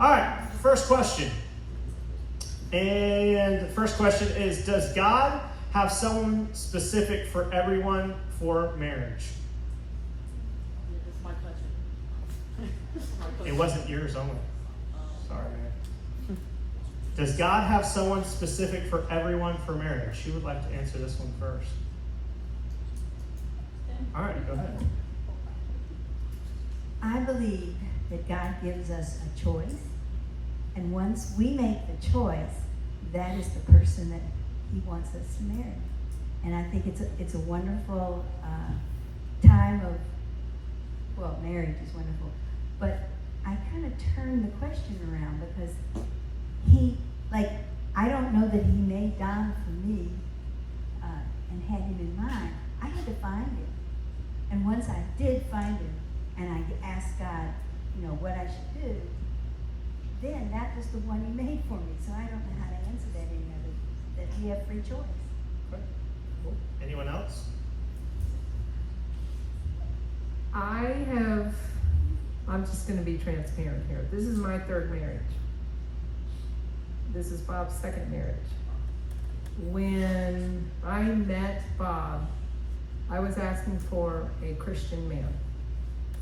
All right, first question. And the first question is, does God have someone specific for everyone for marriage? That's my question. It wasn't yours only. Sorry, man. Does God have someone specific for everyone for marriage? Who would like to answer this one first? All right, go ahead. I believe that God gives us a choice, and once we make the choice, that is the person that He wants us to marry. And I think it's a wonderful time of, well, marriage is wonderful, but I kind of turned the question around because I don't know that He made Don for me and had him in mind. I had to find him. And once I did find him, and I asked God, what I should do, then that was the one He made for me. So I don't know how to answer that any other, that we have free choice. Okay, cool. Anyone else? I'm just going to be transparent here. This is my third marriage. This is Bob's second marriage. When I met Bob, I was asking for a Christian man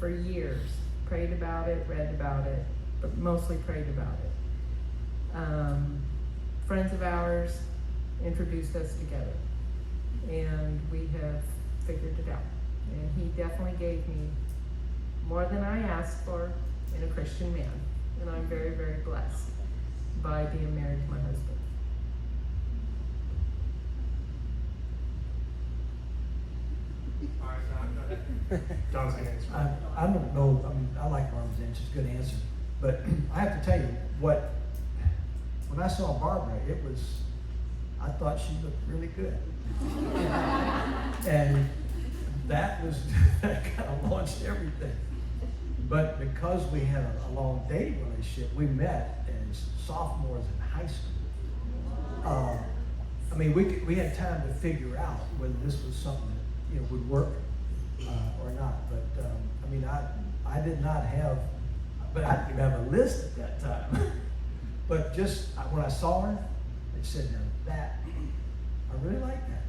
for years. Prayed about it, read about it, but mostly prayed about it. Friends of ours introduced us together, and we have figured it out. And he definitely gave me more than I asked for in a Christian man, and I'm very, very blessed by being married to my husband. John's going to answer. I don't know. I like Marvin's answer. It's a good answer. But I have to tell you, when I saw Barbara, I thought she looked really good. And that kind of launched everything. But because we had a long dating relationship, we met as sophomores in high school. We had time to figure out whether this was something that would work or not. But I did not have, but I didn't even have a list at that time. But just when I saw her, I said, now that, I really like that.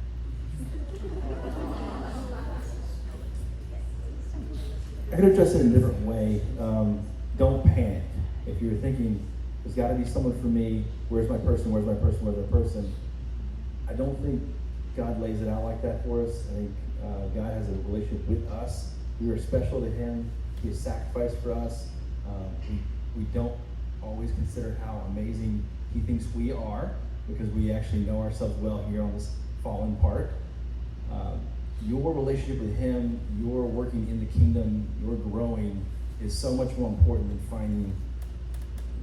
I could address it in a different way. Don't panic. If you're thinking, there's got to be someone for me, where's my person, where's my person, where's my person? I don't think God lays it out like that for us. I think God has a relationship with us. We are special to Him. He has sacrificed for us. We don't always consider how amazing He thinks we are, because we actually know ourselves well here on this fallen part. Your relationship with Him, your working in the kingdom, your growing is so much more important than finding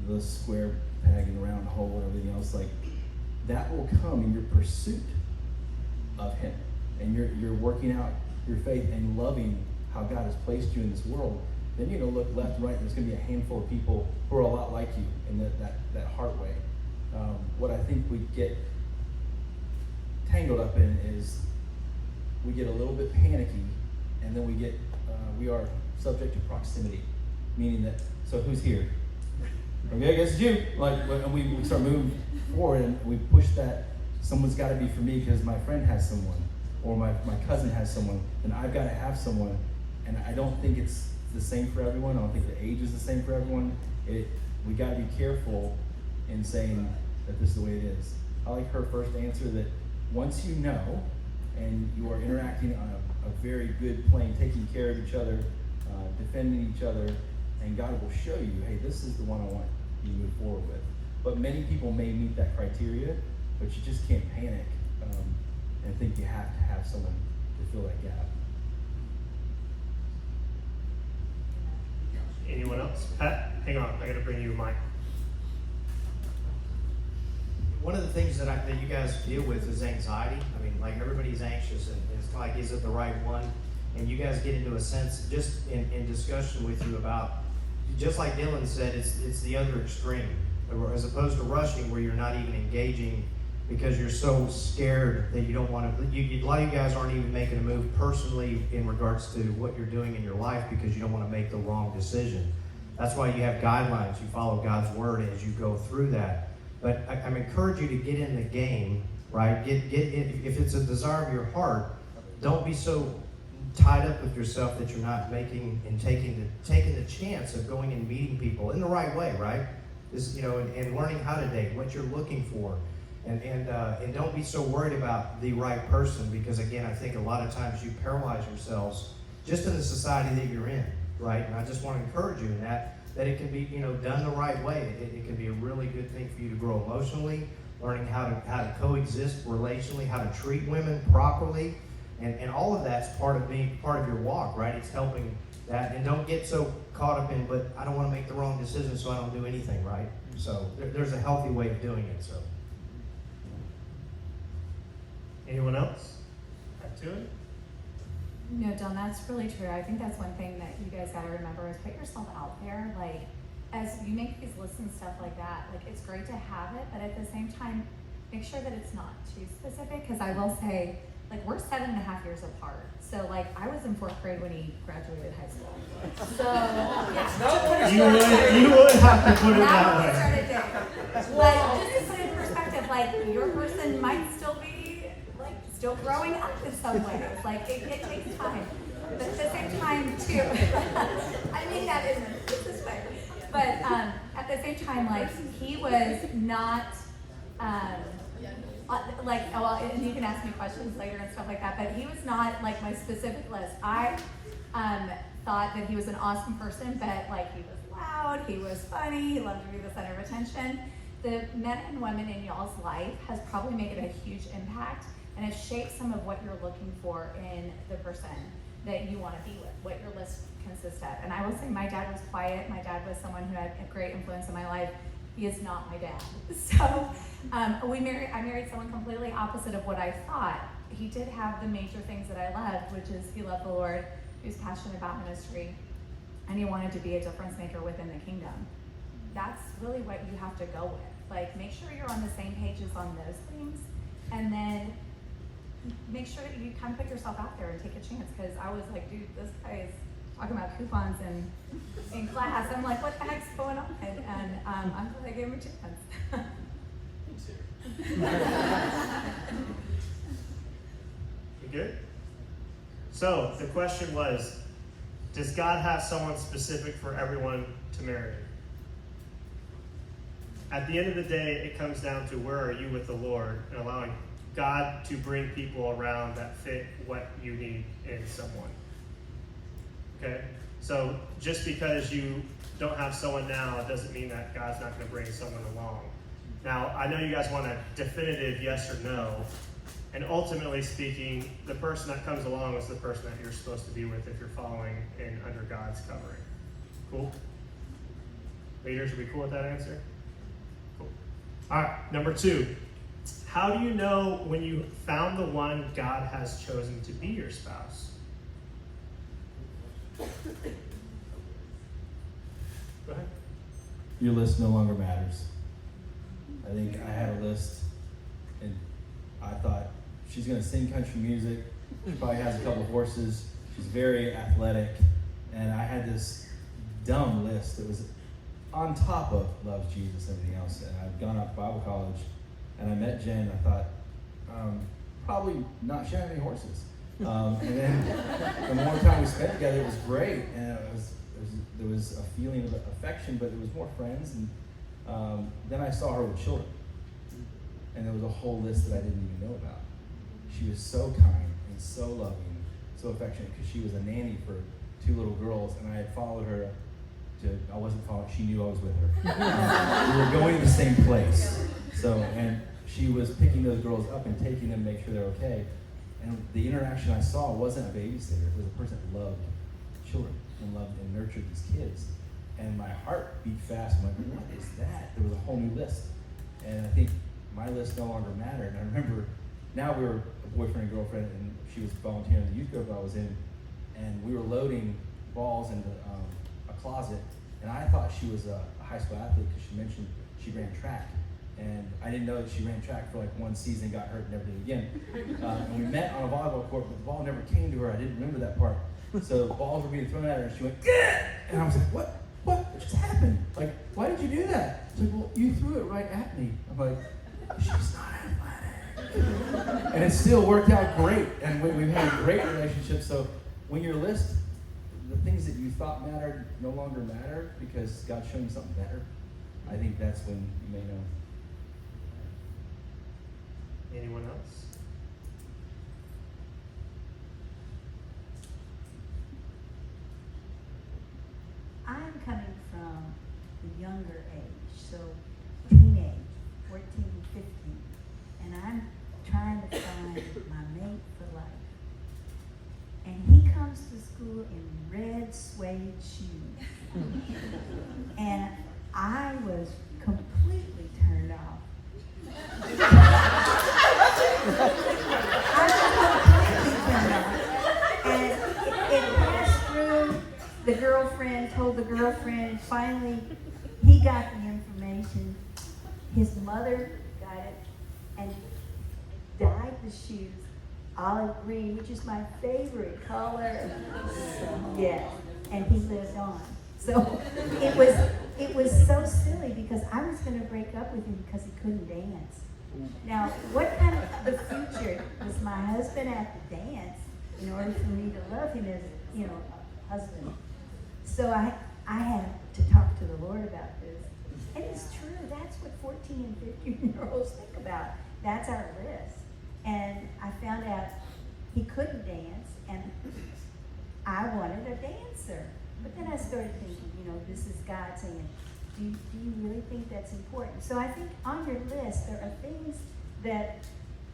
the square peg in the round hole and everything else. Like, that will come in your pursuit of Him, and you're working out your faith and loving how God has placed you in this world. Then you're going to look left and right, and there's going to be a handful of people who are a lot like you in that heart way. What I think we get tangled up in is we get a little bit panicky, and then we are subject to proximity, meaning that, so who's here? Okay, I guess it's you. And we start moving forward, and we push that someone's got to be for me because my friend has someone, or my cousin has someone, then I've got to have someone. And I don't think it's the same for everyone. I don't think the age is the same for everyone. We got to be careful in saying that this is the way it is. I like her first answer, that once you know, and you are interacting on a very good plane, taking care of each other, defending each other, and God will show you, hey, this is the one I want you to move forward with. But many people may meet that criteria, but you just can't panic and think you have to have someone to fill that gap. Anyone else? Pat, hang on. I got to bring you a mic. One of the things that you guys deal with is anxiety. Everybody's anxious, and it's like, is it the right one? And you guys get into a sense, just in discussion with you about, just like Dylan said, it's the other extreme, as opposed to rushing, where you're not even engaging because you're so scared that you don't want to. A lot of you guys aren't even making a move personally in regards to what you're doing in your life because you don't want to make the wrong decision. That's why you have guidelines. You follow God's word as you go through that. But I'm encourage you to get in the game, right? Get in, if it's a desire of your heart, don't be so tied up with yourself that you're not making and taking the chance of going and meeting people in the right way, right? This, and learning how to date, what you're looking for, and don't be so worried about the right person, because again, I think a lot of times you paralyze yourselves just in the society that you're in, right? And I just want to encourage you in that it can be done the right way. It can be a really good thing for you to grow emotionally, learning how to coexist relationally, how to treat women properly. And all of that's part of your walk, right? It's helping that. And don't get so caught up in, but I don't want to make the wrong decision, so I don't do anything, right? So there's a healthy way of doing it. So. Anyone else? Add to it? No, Don, that's really true. I think that's one thing that you guys gotta remember is put yourself out there. Like, as you make these lists and stuff like that, like, it's great to have it, but at the same time, make sure that it's not too specific, because I will say, like, we're 7.5 years apart. So, like, I was in 4th grade when he graduated high school. So, yeah. You would have to put it Now that we way. started dating. But just to put it in perspective, like, your person might still be, like, still growing up in some ways. Like, it takes time. But at the same time, too, I mean that in this way. But at the same time, like, he was not, and you can ask me questions later and stuff like that, but he was not, like, my specific list. I thought that he was an awesome person, but, like, he was loud, he was funny, he loved to be the center of attention. The men and women in y'all's life has probably made a huge impact, and it shaped some of what you're looking for in the person that you want to be with, what your list consists of. And I will say my dad was quiet. My dad was someone who had a great influence in my life. He is not my dad. So I married someone completely opposite of what I thought. He did have the major things that I loved, which is he loved the Lord, he was passionate about ministry, and he wanted to be a difference maker within the kingdom. That's really what you have to go with. Like, make sure you're on the same pages on those things, and then make sure that you kind of put yourself out there and take a chance. Because I was like, dude, this guy is talking about coupons in class. I'm like, what the heck's going on? And I'm glad I gave him a chance. You good? So the question was, does God have someone specific for everyone to marry? At the end of the day, it comes down to where are you with the Lord and allowing God to bring people around that fit what you need in someone. Okay? So just because you don't have someone now, it doesn't mean that God's not going to bring someone along. Now, I know you guys want a definitive yes or no, and ultimately speaking, the person that comes along is the person that you're supposed to be with if you're following in under God's covering. Cool? Leaders, are we cool with that answer? Cool. All right, number 2. How do you know when you found the one God has chosen to be your spouse? Go ahead. Your list no longer matters. I think I had a list, and I thought, she's going to sing country music. She probably has a couple of horses. She's very athletic. And I had this dumb list that was on top of loves Jesus and everything else. And I'd gone off to Bible college, and I met Jen, and I thought, probably not sharing any horses. And then the more time we spent together, it was great. And there was a feeling of affection, but it was more friends. And then I saw her with children. And there was a whole list that I didn't even know about. She was so kind and so loving, so affectionate, because she was a nanny for 2 little girls, and I had followed her I wasn't following, she knew I was with her. We were going to the same place. And she was picking those girls up and taking them to make sure they're okay. And the interaction I saw wasn't a babysitter, it was a person that loved children and loved and nurtured these kids. And my heart beat fast. I'm like, what is that? There was a whole new list. And I think my list no longer mattered. And I remember, now we were a boyfriend and girlfriend, and she was volunteering in the youth group I was in, and we were loading balls into a closet, and I thought she was a high school athlete because she mentioned she ran track. And I didn't know that she ran track for like 1 season, got hurt, and never did again. And we met on a volleyball court, but the ball never came to her. I didn't remember that part. So balls were being thrown at her, and she went, "Yeah!" And I was like, what? what just happened? Like, why did you do that? It's like, well, you threw it right at me. I'm like, she's not athletic. And it still worked out great. And we've had a great relationship. So when your list, the things that you thought mattered no longer matter because God's showing you something better, I think that's when you may know. Anyone else? I'm coming from the younger age, so teenage, 14, 15, and I'm trying to find my mate for life. And he comes to school in red suede shoes. And I was completely turned off. I was completely turned off. And it passed through. The girlfriend told the girlfriend. Finally, he got the information. His mother got it and dyed the shoes olive green, which is my favorite color. Yes, and he lived on. So it was so silly because I was going to break up with him because he couldn't dance. Now, what kind of the future does my husband have to dance in order for me to love him as, a husband? So I had to talk to the Lord about this. And it's true, that's what 14 and 15-year-olds think about. That's our list. And I found out he couldn't dance, and I wanted a dancer. But then I started thinking, this is God saying, do you really think that's important? So I think on your list, there are things that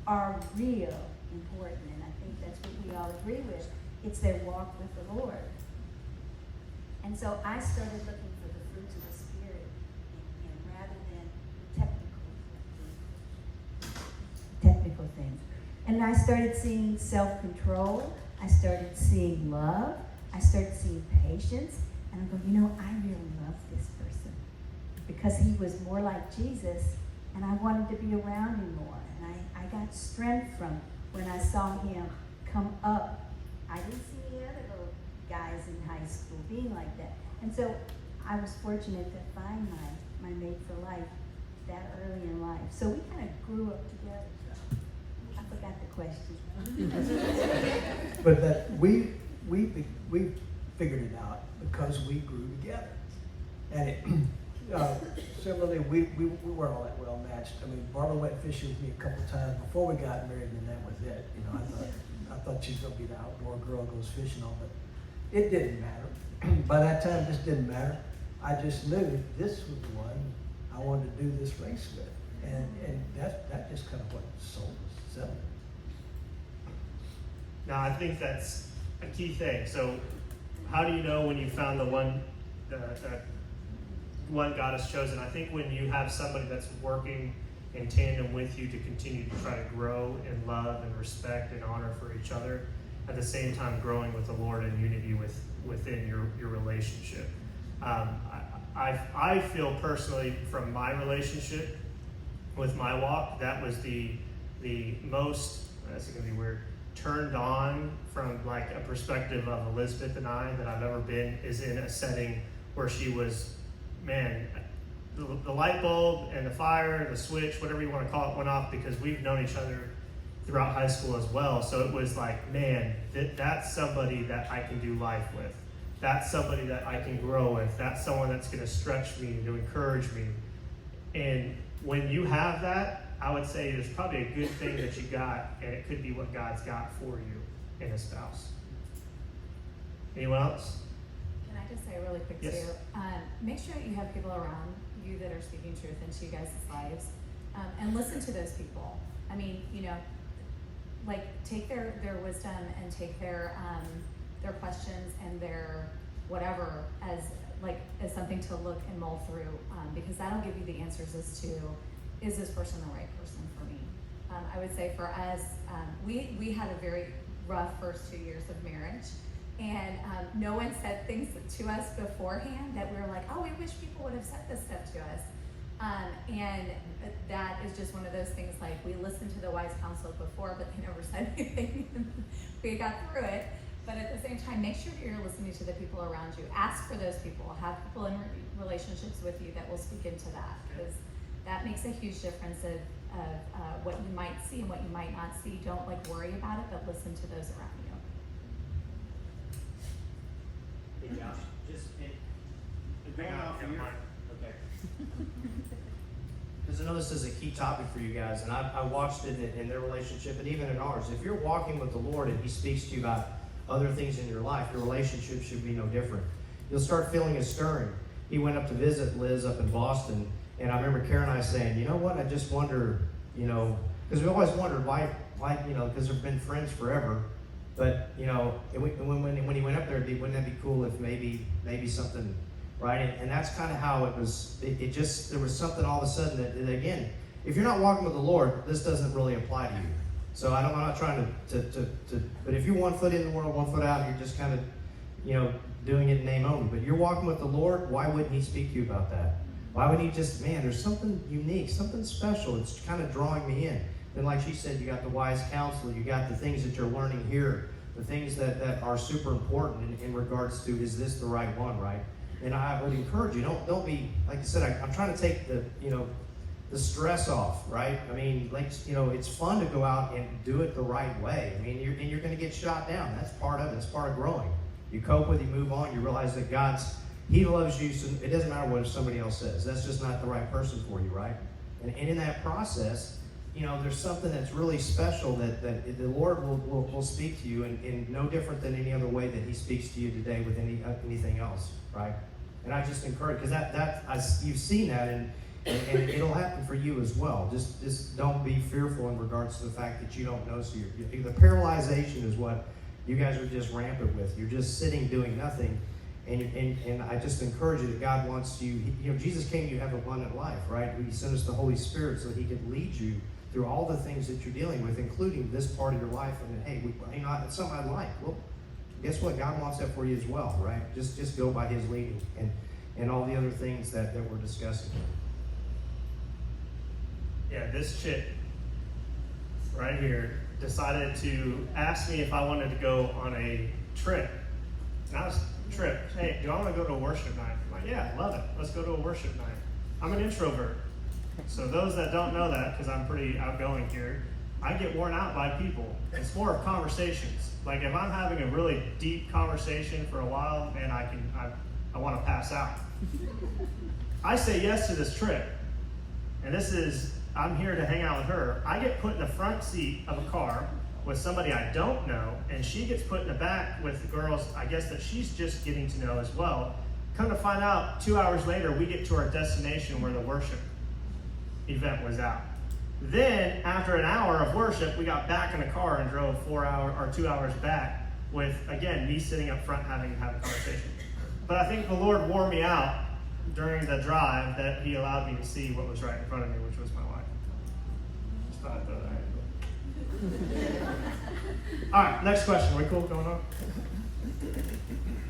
are real important, and I think that's what we all agree with. It's their walk with the Lord. And so I started looking for the fruits of the Spirit, and rather than technical things. And I started seeing self-control. I started seeing love. I started seeing patience. And I'm going, I really love this person because he was more like Jesus, and I wanted to be around him more. And I got strength from when I saw him come up. I didn't see any other little guys in high school being like that. And so I was fortunate to find my mate for life that early in life. So we kind of grew up together. I forgot the question. But that we figured it out because we grew together. And it, similarly, we weren't all that well matched. I mean, Barbara went fishing with me a couple times before we got married, and that was it. I thought she's gonna be the outdoor girl, goes fishing all, but it didn't matter. By that time, this didn't matter. I just knew this was the one I wanted to do this race with, and that just kind of what sold us, settled it. Now, I think that's a key thing. So, how do you know when you found the one God has chosen? I think when you have somebody that's working in tandem with you to continue to try to grow in love and respect and honor for each other, at the same time growing with the Lord in unity within your relationship. I feel personally from my relationship with my walk, that was the most, that's going to be weird, turned on from like a perspective of Elizabeth and I that I've ever been, is in a setting where she was, man, the light bulb and the fire, the switch, whatever you want to call it, went off because we've known each other throughout high school as well. So it was like, man, that's somebody that I can do life with. That's somebody that I can grow with. That's someone that's going to stretch me, to encourage me. And when you have that, I would say there's probably a good thing that you got, and it could be what God's got for you in a spouse. Anyone else? Can I just say really quick Yes. too? Make sure that you have people around you that are speaking truth into you guys' lives, and listen to those people. I mean, like take their wisdom and take their questions and their whatever as something to look and mull through, because that'll give you the answers as to, is this person the right person for me? I would say for us, we had a very rough first 2 years of marriage, and no one said things to us beforehand that we were like, oh, we wish people would have said this stuff to us. And that is just one of those things, like we listened to the wise counsel before, but they never said anything. We got through it. But at the same time, make sure that you're listening to the people around you. Ask for those people. Have people in relationships with you that will speak into that, because that makes a huge difference of what you might see and what you might not see. Don't like worry about it, but listen to those around you. Hey Josh, just Hang going on, off yeah, of your, mine. okay. Because I know this is a key topic for you guys, and I watched it in their relationship and even in ours. If you're walking with the Lord and He speaks to you about other things in your life, your relationship should be no different. You'll start feeling a stirring. He went up to visit Liz up in Boston, and I remember Karen and I saying, you know what, I just wonder, because we always wondered why, because they've been friends forever. But, when he went up there, wouldn't that be cool if maybe something, right? And that's kind of how it was. There was something all of a sudden that, again, if you're not walking with the Lord, this doesn't really apply to you. So I'm not trying to but if you're 1 foot in the world, 1 foot out, you're just kind of, doing it in name only. But you're walking with the Lord, why wouldn't He speak to you about that? Why would He just, there's something unique, something special. It's kind of drawing me in. And like she said, you got the wise counsel, you got the things that you're learning here, the things that are super important in regards to, is this the right one, right? And I would encourage you, don't be, like I said, I'm trying to take the stress off, right? I mean, it's fun to go out and do it the right way. I mean, you're going to get shot down. That's part of it. That's part of growing. You cope with it, you move on, you realize that He loves you, so it doesn't matter what somebody else says. That's just not the right person for you, right? And in that process, there's something that's really special that the Lord will speak to you in no different than any other way that He speaks to you today with anything else, right? And I just encourage, because you've seen that, and it'll happen for you as well. Just don't be fearful in regards to the fact that you don't know. So the paralyzation is what you guys are just rampant with. You're just sitting doing nothing. And I just encourage you that God wants you, Jesus came you have abundant life, right? He sent us the Holy Spirit so that He could lead you through all the things that you're dealing with, including this part of your life. And hey, it's something I like. Well, guess what? God wants that for you as well, right? Just go by His leading and all the other things that we're discussing. Yeah, this chick right here decided to ask me if I wanted to go on a trip. And I was hey, do I want to go to a worship night? I'm like, yeah, love it. Let's go to a worship night. I'm an introvert. So those that don't know that, because I'm pretty outgoing here, I get worn out by people. It's more of conversations. Like if I'm having a really deep conversation for a while, man, I want to pass out. I say yes to this trip. And I'm here to hang out with her. I get put in the front seat of a car with somebody I don't know, and she gets put in the back with the girls, I guess, that she's just getting to know as well. Come to find out, 2 hours later, we get to our destination where the worship event was out. Then, after an hour of worship, we got back in the car and drove 2 hours back with, again, me sitting up front having to have a conversation. But I think the Lord wore me out during the drive that He allowed me to see what was right in front of me, which was my wife. Just thought I'd throw that out. All right, next question. We cool going on?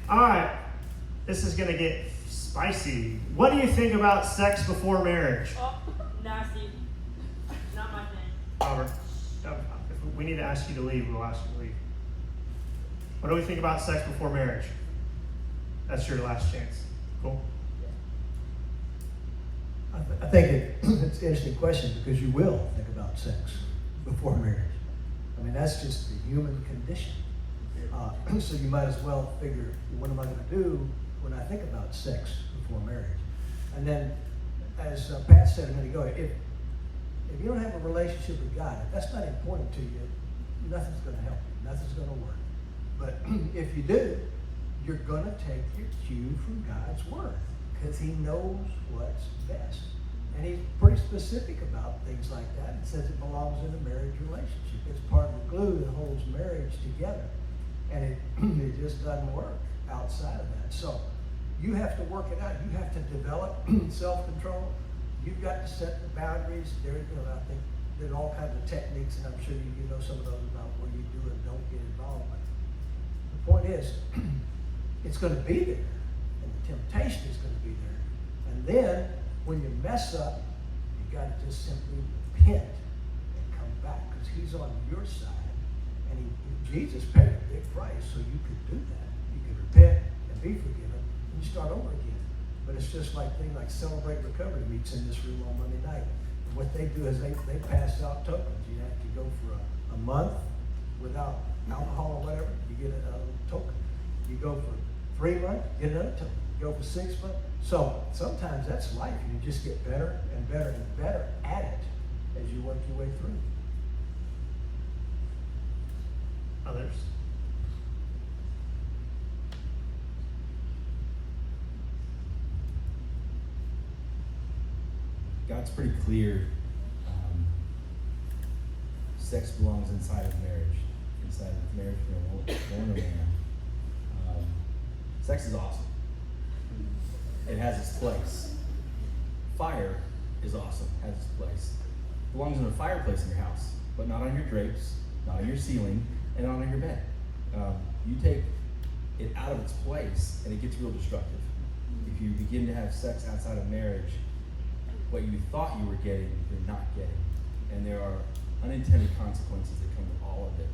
All right, this is gonna get spicy. What do you think about sex before marriage? Oh, nasty. Not my thing. Robert, if we need to ask you to leave, we'll ask you to leave. What do we think about sex before marriage? That's your last chance. Cool. I think it's an interesting question because you will think about sex before marriage. I mean, that's just the human condition. So you might as well figure, what am I going to do when I think about sex before marriage? And then, as Pat said a minute ago, if you don't have a relationship with God, if that's not important to you, nothing's going to help you. Nothing's going to work. But if you do, you're going to take your cue from God's Word because He knows what's best. And He's pretty specific about things like that. It says it belongs in a marriage relationship. It's part of the glue that holds marriage together. And it just doesn't work outside of that. So you have to work it out. You have to develop self-control. You've got to set the boundaries. I think there's all kinds of techniques, and I'm sure you know some of those about where you do and don't get involved. But the point is, it's going to be there, and the temptation is going to be there. And then, when you mess up, you got to just simply repent and come back, because He's on your side, And Jesus paid a big price so you could do that. You could repent and be forgiven, and you start over again. But it's just like things like Celebrate Recovery meets in this room on Monday night. And what they do is they pass out tokens. You have to go for a month without alcohol or whatever, you get a token. You go for 3 months, get another token. You go for 6 months. So sometimes that's life. You just get better and better and better at it as you work your way through. Others? God's pretty clear. Sex belongs inside of marriage. Inside of marriage for a woman or man. Sex is awesome. It has its place. Fire is awesome, has its place. It belongs in a fireplace in your house, but not on your drapes, not on your ceiling, and not on your bed. You take it out of its place, and it gets real destructive. If you begin to have sex outside of marriage, what you thought you were getting, you're not getting. And there are unintended consequences that come with all of it.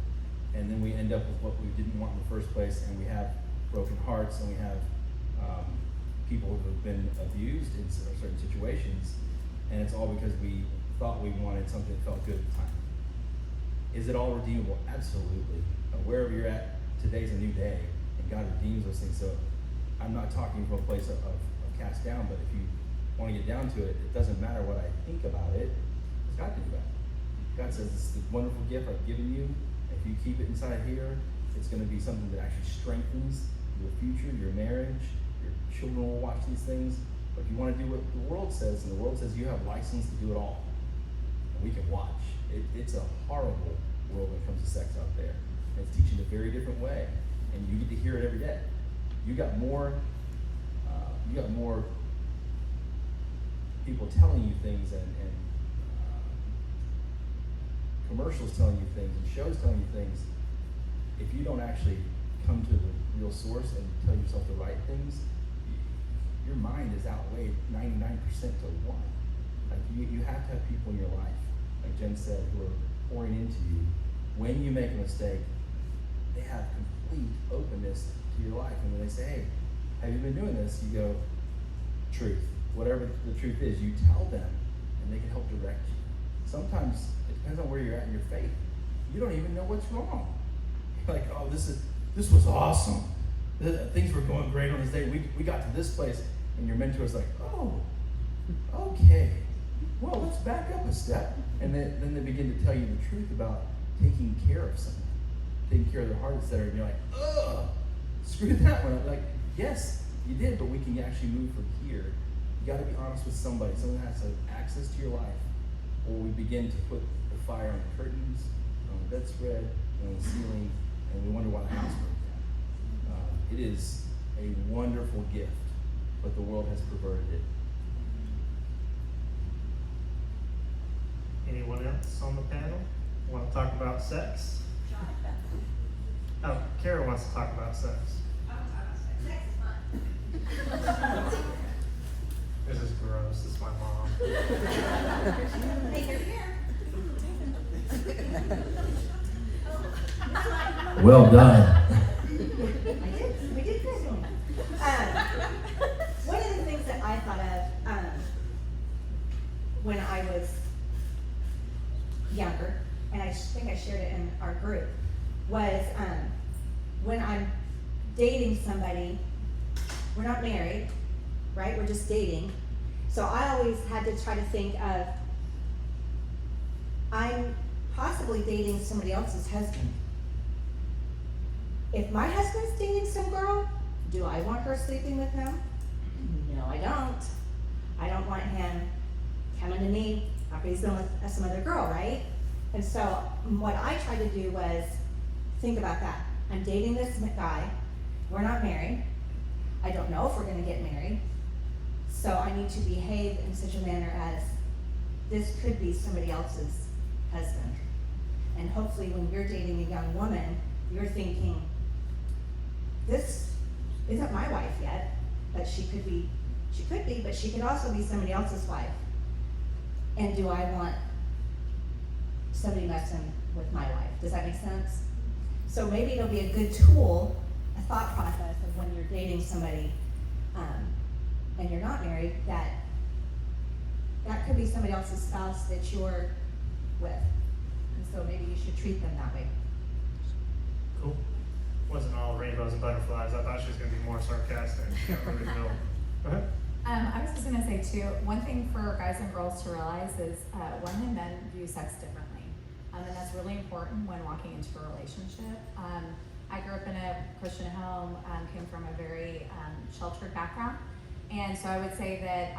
And then we end up with what we didn't want in the first place, and we have broken hearts, and we have people who have been abused in certain situations, and it's all because we thought we wanted something that felt good at the time. Is it all redeemable? Absolutely. Wherever you're at, today's a new day, and God redeems those things. So I'm not talking from a place of cast down, but if you want to get down to it, it doesn't matter what I think about it, because God can do that. God says, this is a wonderful gift I've given you. If you keep it inside here, it's going to be something that actually strengthens your future, your marriage. Your children will watch these things. But if you want to do what the world says, and the world says you have license to do it all, and we can watch. It's a horrible world when it comes to sex out there. And it's teaching a very different way, and you get to hear it every day. You got more people telling you things, and commercials telling you things, and shows telling you things. If you don't actually come to the real source and tell yourself the right things, your mind is outweighed 99% to 1. Like you have to have people in your life, like Jen said, who are pouring into you. When you make a mistake, they have complete openness to your life. And when they say, hey, have you been doing this? You go, truth. Whatever the truth is, you tell them, and they can help direct you. Sometimes it depends on where you're at in your faith. You don't even know what's wrong. You're like, oh, this was awesome. Things were going great on this day. We got to this place, and your mentor's like, oh, okay. Well, let's back up a step. And then they begin to tell you the truth about taking care of someone, taking care of their heart, etc. And you're like, ugh, screw that one. Like, yes, you did, but we can actually move from here. You got to be honest with somebody. Someone has to have access to your life, or we begin to put the fire on the curtains, on the bedspread, and on the ceiling, and we wonder why the house broke down. It is a wonderful gift, but the world has perverted it. Anyone else on the panel want to talk about sex? Oh, Kara wants to talk about sex. Sex is fun. This is gross. This is my mom. Hey, you're here. Well done. We did good. One of the things that I thought of when I was younger, and I think I shared it in our group, was when I'm dating somebody, we're not married, right? We're just dating. So I always had to try to think of, I'm possibly dating somebody else's husband. If my husband's dating some girl, do I want her sleeping with him? No, I don't. I don't want him coming to me after he's been with some other girl, right? And so what I tried to do was think about that. I'm dating this guy. We're not married. I don't know if we're going to get married. So I need to behave in such a manner as this could be somebody else's husband. And hopefully when you're dating a young woman, you're thinking, this isn't my wife yet, but she could be, but she could also be somebody else's wife. And do I want somebody messing with my wife? Does that make sense? So maybe it'll be a good tool, a thought process of when you're dating somebody, and you're not married, that could be somebody else's spouse that you're with. And so maybe you should treat them that way. Cool. Wasn't all rainbows and butterflies. I thought she was going to be more sarcastic. Got really real. Go ahead. I was just gonna say too, one thing for guys and girls to realize is women and men view sex differently. And that's really important when walking into a relationship. I grew up in a Christian home, came from a very sheltered background. And so I would say that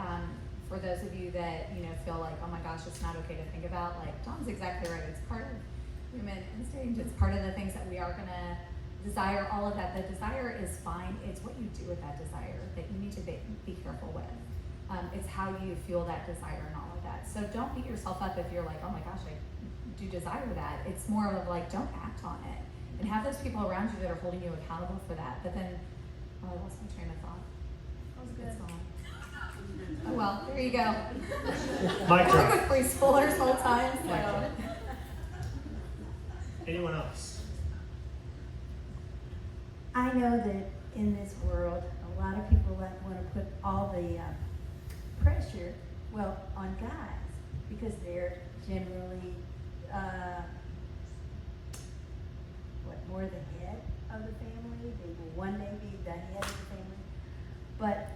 for those of you that, feel like, oh my gosh, it's not okay to think about, like John's exactly right. It's part of human instinct. It's part of the things that we are gonna desire, all of that. The desire is fine. It's what you do with that desire that you need to be careful with. It's how you fuel that desire and all of that. So don't beat yourself up if you're like, oh my gosh, I do desire that. It's more of like, don't act on it. And have those people around you that are holding you accountable for that. But then, I lost my train of thought. That was good. It's gone. Oh well, there you go. Mic I drop. work with preschoolers whole time, Mic so. drop. Anyone else? I know that in this world, a lot of people want to put all the pressure, on guys, because they're generally, more the head of the family. They will one day be the head of the family. But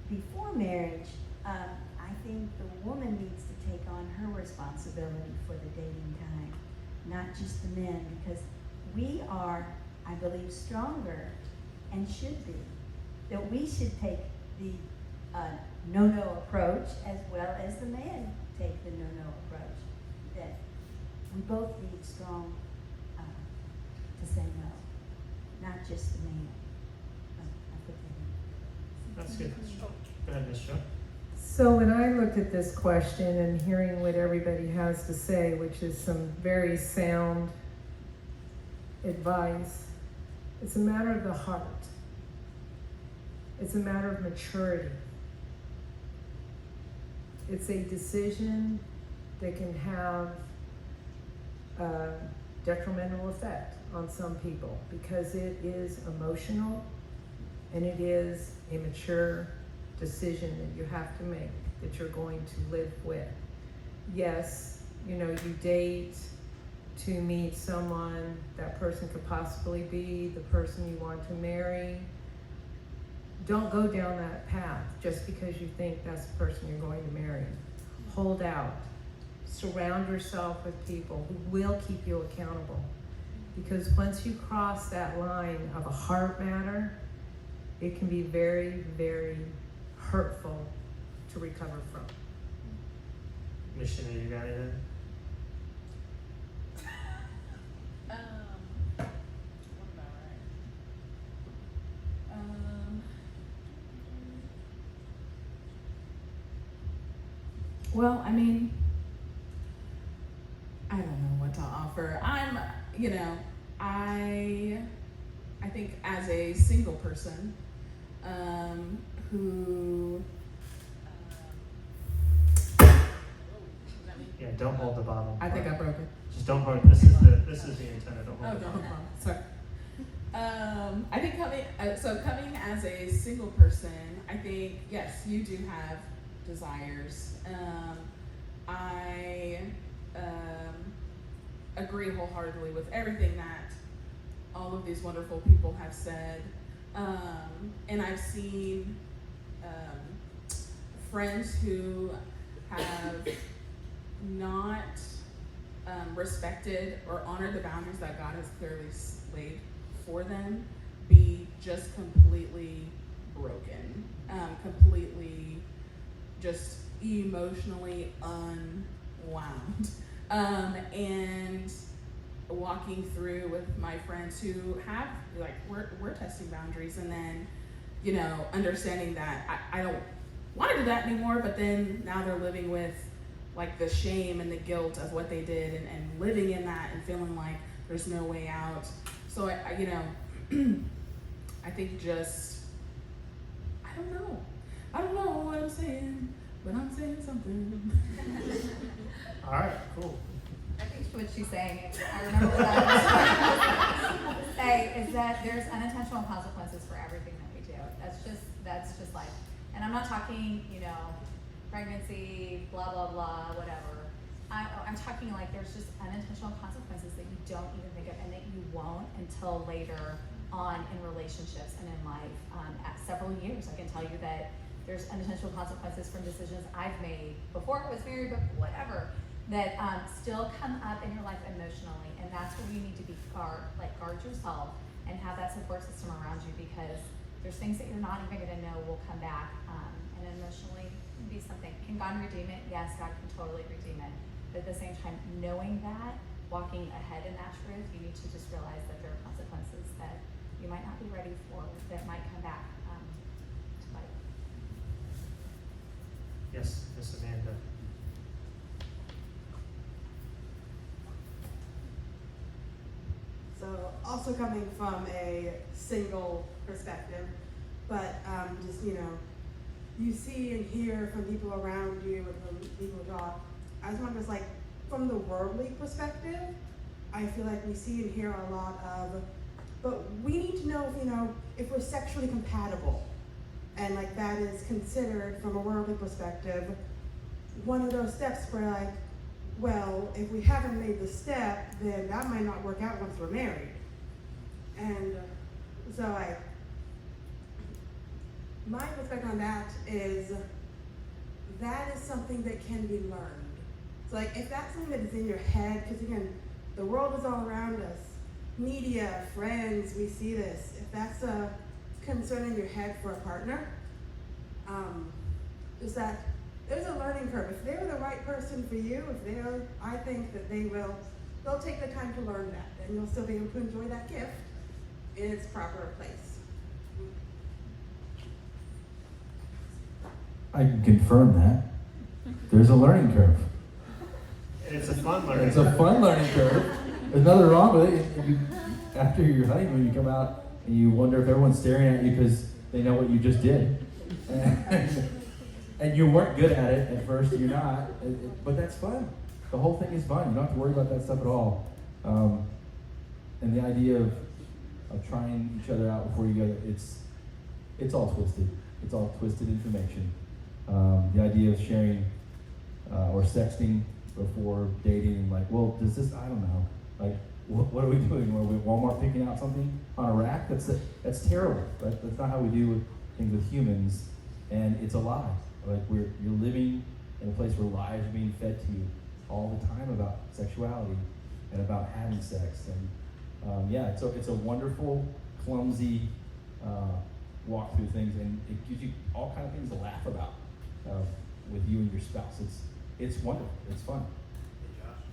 before marriage, I think the woman needs to take on her responsibility for the dating time, not just the men, because we are, I believe, stronger and should be. That we should take the no-no approach as well as the men take the no-no approach. That we both need strong to say no, not just the man. I put that in. That's good. Go ahead, Ms. Jo. So when I looked at this question and hearing what everybody has to say, which is some very sound advice, it's a matter of the heart. It's a matter of maturity. It's a decision that can have a detrimental effect on some people because it is emotional and it is a mature decision that you have to make, that you're going to live with. Yes, you date to meet someone, that person could possibly be the person you want to marry. Don't go down that path just because you think that's the person you're going to marry. Hold out. Surround yourself with people who will keep you accountable. Because once you cross that line of a heart matter, it can be very, very hurtful to recover from. Missionary, you got anything? What about well, I mean, I don't know what to offer. I think as a single person, who, Yeah, don't hold the bottle. I think I broke it. Just don't hold. This is the antenna. Don't Oh, hold the don't bottle. sorry. I think coming as a single person, I think, yes, you do have desires. I agree wholeheartedly with everything that all of these wonderful people have said. And I've seen friends who have not respected or honored the boundaries that God has clearly laid for them be just completely broken, completely just emotionally unwound. And walking through with my friends who have, we're testing boundaries, and then, understanding that I don't want to do that anymore, but then now they're living with the shame and the guilt of what they did, and living in that and feeling like there's no way out. So I think just, I don't know what I'm saying, but I'm saying something. All right, cool. I think to what she's saying, and I remember what I was trying to say, is that there's unintentional consequences for everything that we do. That's just life. And I'm not talking, pregnancy, blah, blah, blah, whatever. I'm talking like there's just unintentional consequences that you don't even think of and that you won't until later on in relationships and in life. At several years, I can tell you that there's unintentional consequences from decisions I've made before I was married, but whatever, that still come up in your life emotionally. And that's where you need to be guard yourself and have that support system around you, because there's things that you're not even going to know will come back and emotionally be something. Can God redeem it? Yes, God can totally redeem it. But at the same time, knowing that, walking ahead in that truth, you need to just realize that there are consequences that you might not be ready for that might come back to bite. Yes, Miss Amanda. So also coming from a single perspective, but just, you see and hear from people around you and from people who talk. I just wonder, like, from the worldly perspective, I feel like we see and hear a lot of, but we need to know, if we're sexually compatible. And like that is considered from a worldly perspective, one of those steps where like, well, if we haven't made the step, then that might not work out once we're married. And so my perspective on that is something that can be learned. So like if that's something that is in your head, because again, the world is all around us, media, friends, we see this. If that's a concern in your head for a partner, is that there's a learning curve. If they're the right person for you, I think that they'll take the time to learn that, and you'll still be able to enjoy that gift in its proper place. I can confirm that. There's a learning curve. And it's a fun learning. It's a fun learning curve. There's nothing wrong with it. After your honeymoon, you come out and you wonder if everyone's staring at you because they know what you just did. And you weren't good at it at first, you're not, but that's fun. The whole thing is fun. You don't have to worry about that stuff at all. And the idea of trying each other out before you go, it's all twisted. It's all twisted information. The idea of sharing or sexting before dating, like, well, does this, I don't know. Like, what are we doing? Are we at Walmart picking out something on a rack? That's terrible. That's not how we do things with humans, and it's a lie. Like you're living in a place where lies are being fed to you all the time about sexuality and about having sex, and it's a wonderful, clumsy walk through things, and it gives you all kinds of things to laugh about with you and your spouse. It's wonderful. It's fun. Hey, Josh.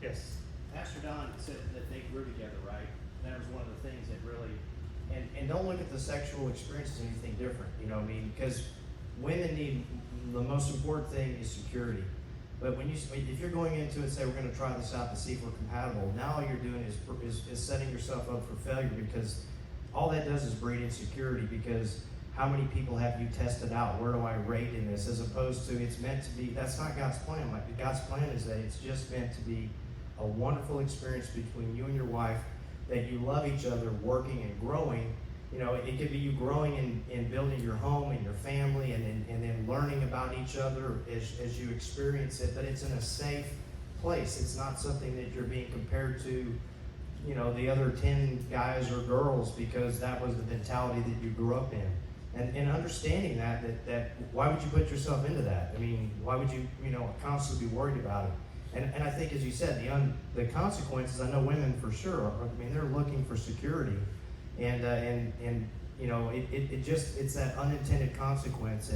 Yes. Pastor Don said that they grew together, right? That was one of the things that really, and don't look at the sexual experience as anything different, because women need, the most important thing is security. But if you're going into it, say we're going to try this out to see if we're compatible, now all you're doing is setting yourself up for failure, because all that does is breed insecurity, because how many people have you tested out? Where do I rate in this? As opposed to, it's meant to be, that's not God's plan. Like God's plan is that it's just meant to be a wonderful experience between you and your wife, that you love each other, working and growing. It could be you growing in building your home and your family, and then learning about each other as you experience it, but it's in a safe place. It's not something that you're being compared to, the other 10 guys or girls, because that was the mentality that you grew up in. And understanding that why would you put yourself into that? I mean, why would you, constantly be worried about it? And I think, as you said, the consequences, I know women for sure, they're looking for security. And it's that unintended consequence,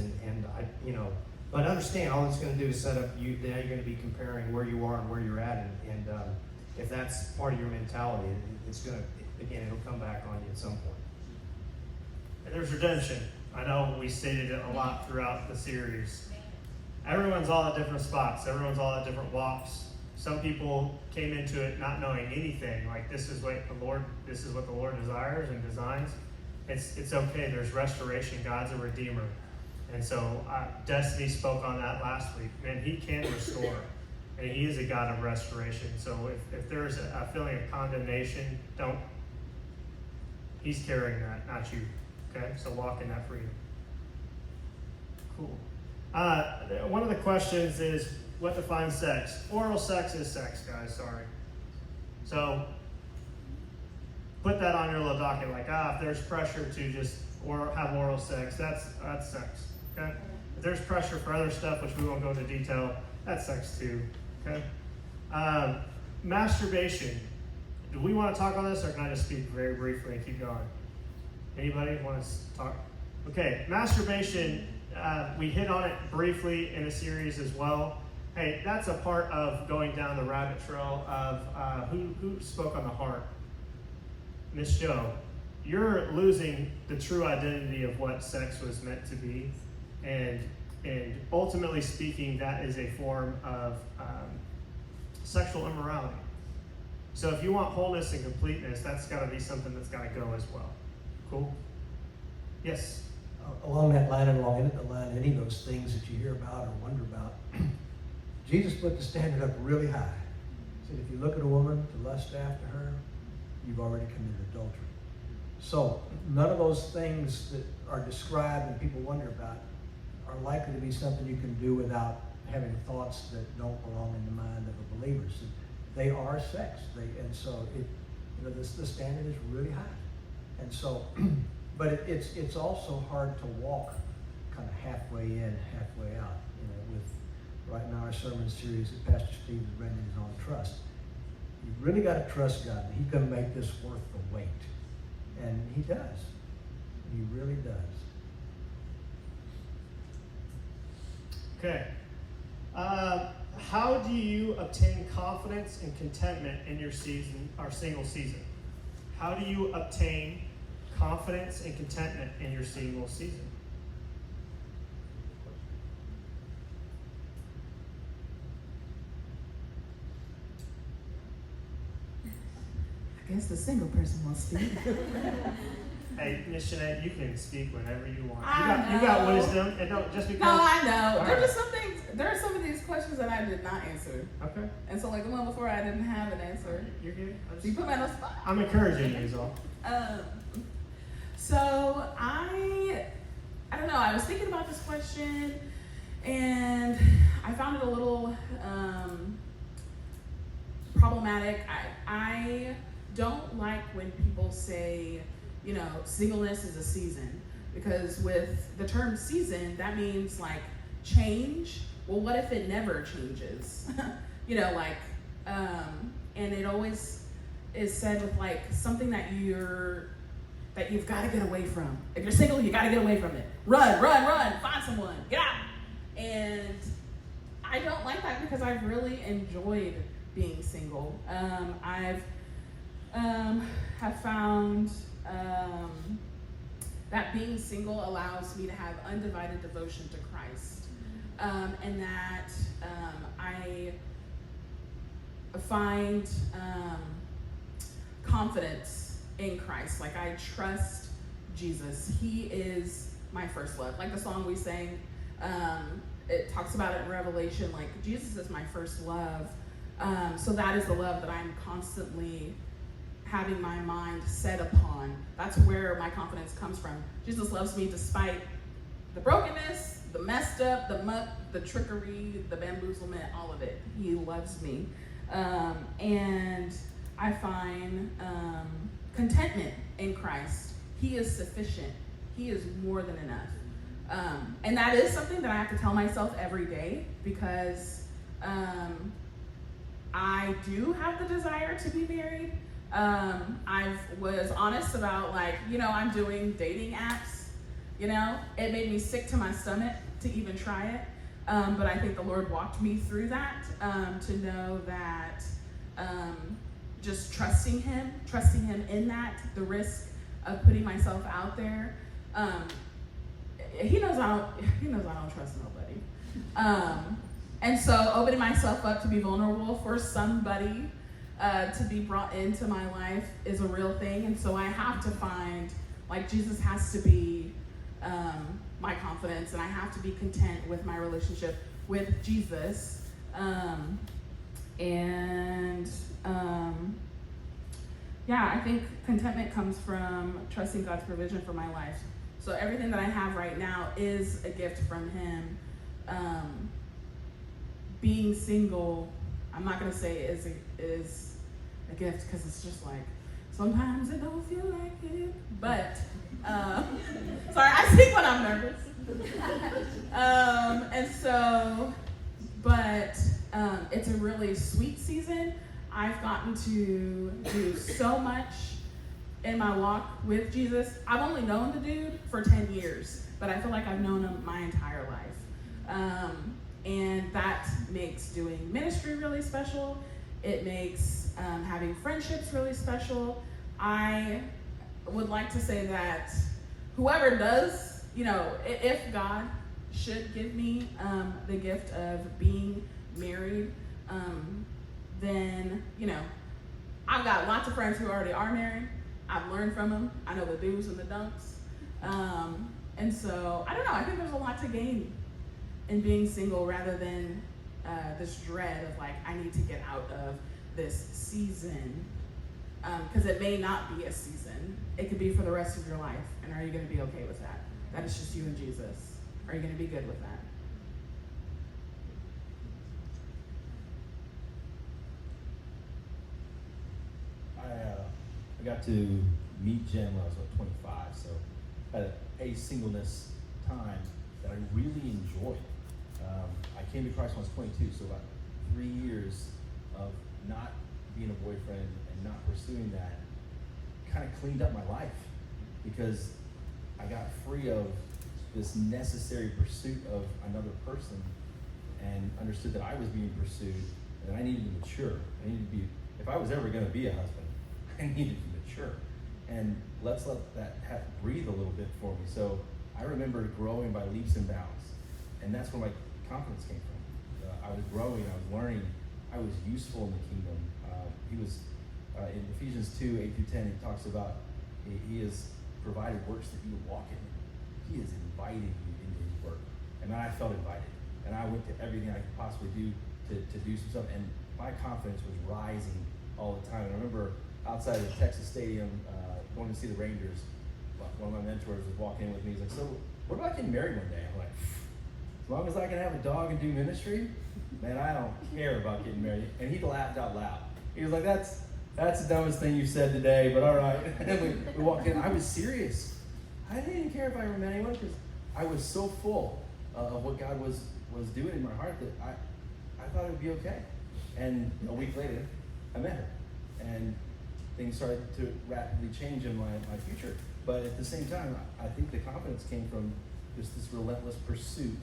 but understand, all it's going to do is set up you. Now you're going to be comparing where you are and where you're at, and if that's part of your mentality, it'll come back on you at some point. And there's redemption. I know we stated it a lot throughout the series. Everyone's all at different spots. Everyone's all at different walks. Some people came into it not knowing anything. Like this is what the Lord desires and designs. It's okay. There's restoration. God's a redeemer. And so Destiny spoke on that last week. Man, He can restore. and He is a God of restoration. So if there's a feeling of condemnation, He's carrying that, not you. Okay? So walk in that freedom. Cool. One of the questions is, what defines sex? Oral sex is sex, guys. Sorry. So put that on your little docket. Like, if there's pressure to just have oral sex, that's sex. Okay. If there's pressure for other stuff, which we won't go into detail, that's sex too. Okay. Masturbation. Do we want to talk on this, or can I just speak very briefly and keep going? Anybody want to talk? Okay, masturbation. We hit on it briefly in a series as well. Hey, that's a part of going down the rabbit trail of who spoke on the heart. Miss Jo, you're losing the true identity of what sex was meant to be, and ultimately speaking, that is a form of sexual immorality. So if you want wholeness and completeness, that's got to be something that's got to go as well. Cool? Yes? Along that line and along the line, any of those things that you hear about or wonder about, Jesus put the standard up really high. He said, if you look at a woman to lust after her, you've already committed adultery. So none of those things that are described and people wonder about are likely to be something you can do without having thoughts that don't belong in the mind of a believer. So they are sex. The standard is really high. And so, but it's also hard to walk kind of halfway in, halfway out. With right now our sermon series that Pastor Steve is bringing is on trust. You've really got to trust God that He's going to make this worth the wait. And He does. He really does. Okay. How do you obtain confidence and contentment in your season, our single season? How do you obtain confidence and contentment in your single season? I guess the single person wants to speak. Hey, Miss Sinead, you can speak whenever you want. I You got know. wisdom, and don't just because. No, I know. All There are right. just some things. There are some of these questions that I did not answer, Okay, and so like the one before, I didn't have an answer. you're good. So you put me on the spot. I'm encouraging you, is all. So I don't know. I was thinking about this question, and I found it a little problematic. I don't like when people say, singleness is a season, because with the term season, that means like change. Well, what if it never changes? And it always is said with like something that you've got to get away from. If you're single, you got to get away from it. Run, find someone, get out. And I don't like that because I've really enjoyed being single. I've have found that being single allows me to have undivided devotion to Christ, and that I find confidence in Christ. Like, I trust Jesus. He is my first love. Like the song we sang, it talks about it in Revelation, like Jesus is my first love. So that is the love that I'm constantly having my mind set upon. That's where my confidence comes from. Jesus loves me despite the brokenness, the messed up, the muck, the trickery, the bamboozlement, all of it. He loves me. And I find contentment in Christ. He is sufficient. He is more than enough. And that is something that I have to tell myself every day, because I do have the desire to be married. I was honest about, like, I'm doing dating apps. It made me sick to my stomach to even try it. But I think the Lord walked me through that, to know that just trusting Him in that, the risk of putting myself out there. He knows I don't trust nobody. And so opening myself up to be vulnerable for somebody to be brought into my life is a real thing. And so I have to find, like, Jesus has to be my confidence, and I have to be content with my relationship with Jesus. And yeah, I think contentment comes from trusting God's provision for my life. So everything that I have right now is a gift from Him. Being single, I'm not gonna say is a gift, because it's just like sometimes it don't feel like it. But sorry, I speak when I'm nervous. It's a really sweet season. I've gotten to do so much in my walk with Jesus. I've only known the dude for 10 years, but I feel like I've known him my entire life. And that makes doing ministry really special. It makes having friendships really special. I would like to say that whoever does, if God should give me the gift of being married, then, I've got lots of friends who already are married. I've learned from them. I know the do's and the don'ts. And so, I don't know, I think there's a lot to gain in being single rather than this dread of like, I need to get out of this season. Because it may not be a season. It could be for the rest of your life. And are you going to be okay with that? That is just you and Jesus. Are you going to be good with that? I got to meet Jen when I was about 25, so I had a singleness time that I really enjoyed. I came to Christ when I was 22, so about 3 years of not being a boyfriend and not pursuing that kind of cleaned up my life, because I got free of this necessary pursuit of another person and understood that I was being pursued and that I needed to mature. I needed to be, if I was ever going to be a husband, I needed to mature. And let's let that breathe a little bit for me. So I remember growing by leaps and bounds, and that's where my confidence came from. I was growing, I was learning, I was useful in the kingdom. He was, in Ephesians 2, 8 through 10, he talks about he has provided works that you would walk in. He has invited you into his work. And I felt invited. And I went to everything I could possibly do to do some stuff. And my confidence was rising all the time. And I remember outside of Texas Stadium, going to see the Rangers, one of my mentors was walking in with me. He's like, so what about getting married one day? I'm like, as long as I can have a dog and do ministry, man, I don't care about getting married. And he laughed out loud. He was like, that's the dumbest thing you said today, but all right. And then we walked in. I was serious. I didn't even care if I ever met anyone, because I was so full of what God was doing in my heart that I thought it would be okay. And a week later, I met her. And things started to rapidly change in my future. But at the same time, I think the confidence came from just this relentless pursuit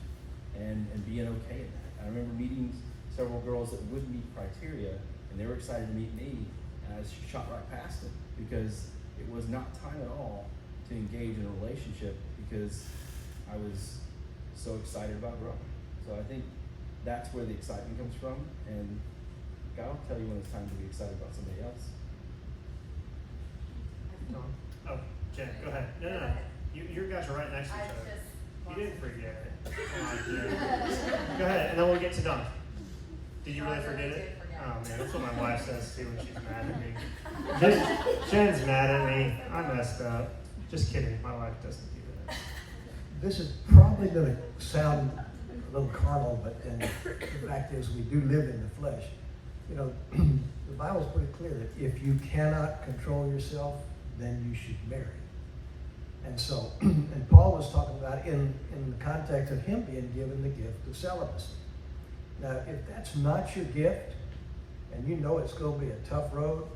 and being okay in that. I remember meeting several girls that would meet criteria, and they were excited to meet me, and I shot right past them because it was not time at all to engage in a relationship, because I was so excited about growing. So I think that's where the excitement comes from, and God will tell you when it's time to be excited about somebody else. Oh, Jen, go ahead. No. You guys are right next to each other. You didn't forget it. Come on, Jen. Go ahead, and then we'll get to Don. Did you really forget it? Oh man, that's what my wife says too when she's mad at me. Jen's mad at me. I messed up. Just kidding. My wife doesn't do that. This is probably going to sound a little carnal, but the fact is we do live in the flesh. The Bible's pretty clear that if you cannot control yourself, then you should marry. And so, and Paul was talking about in the context of him being given the gift of celibacy. Now, if that's not your gift, and you know it's going to be a tough road,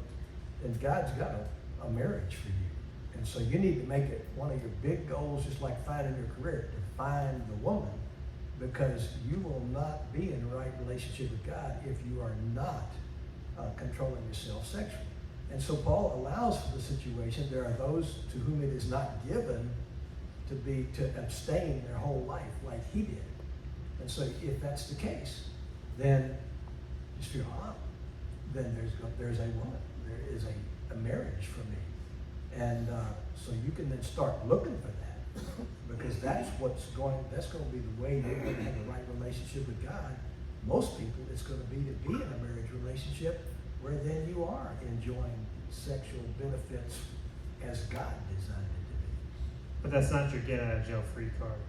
then God's got a marriage for you. And so you need to make it one of your big goals, just like finding your career, to find the woman, because you will not be in the right relationship with God if you are not controlling yourself sexually. And so Paul allows for the situation. There are those to whom it is not given to abstain their whole life like he did. And so if that's the case, then just feel then there's a woman. There is a marriage for me. And so you can then start looking for that, because that's going to be the way you're going to have the right relationship with God, most people, it's going to be in a marriage relationship where then you are enjoying sexual benefits as God designed it to be. But that's not your get out of jail free card.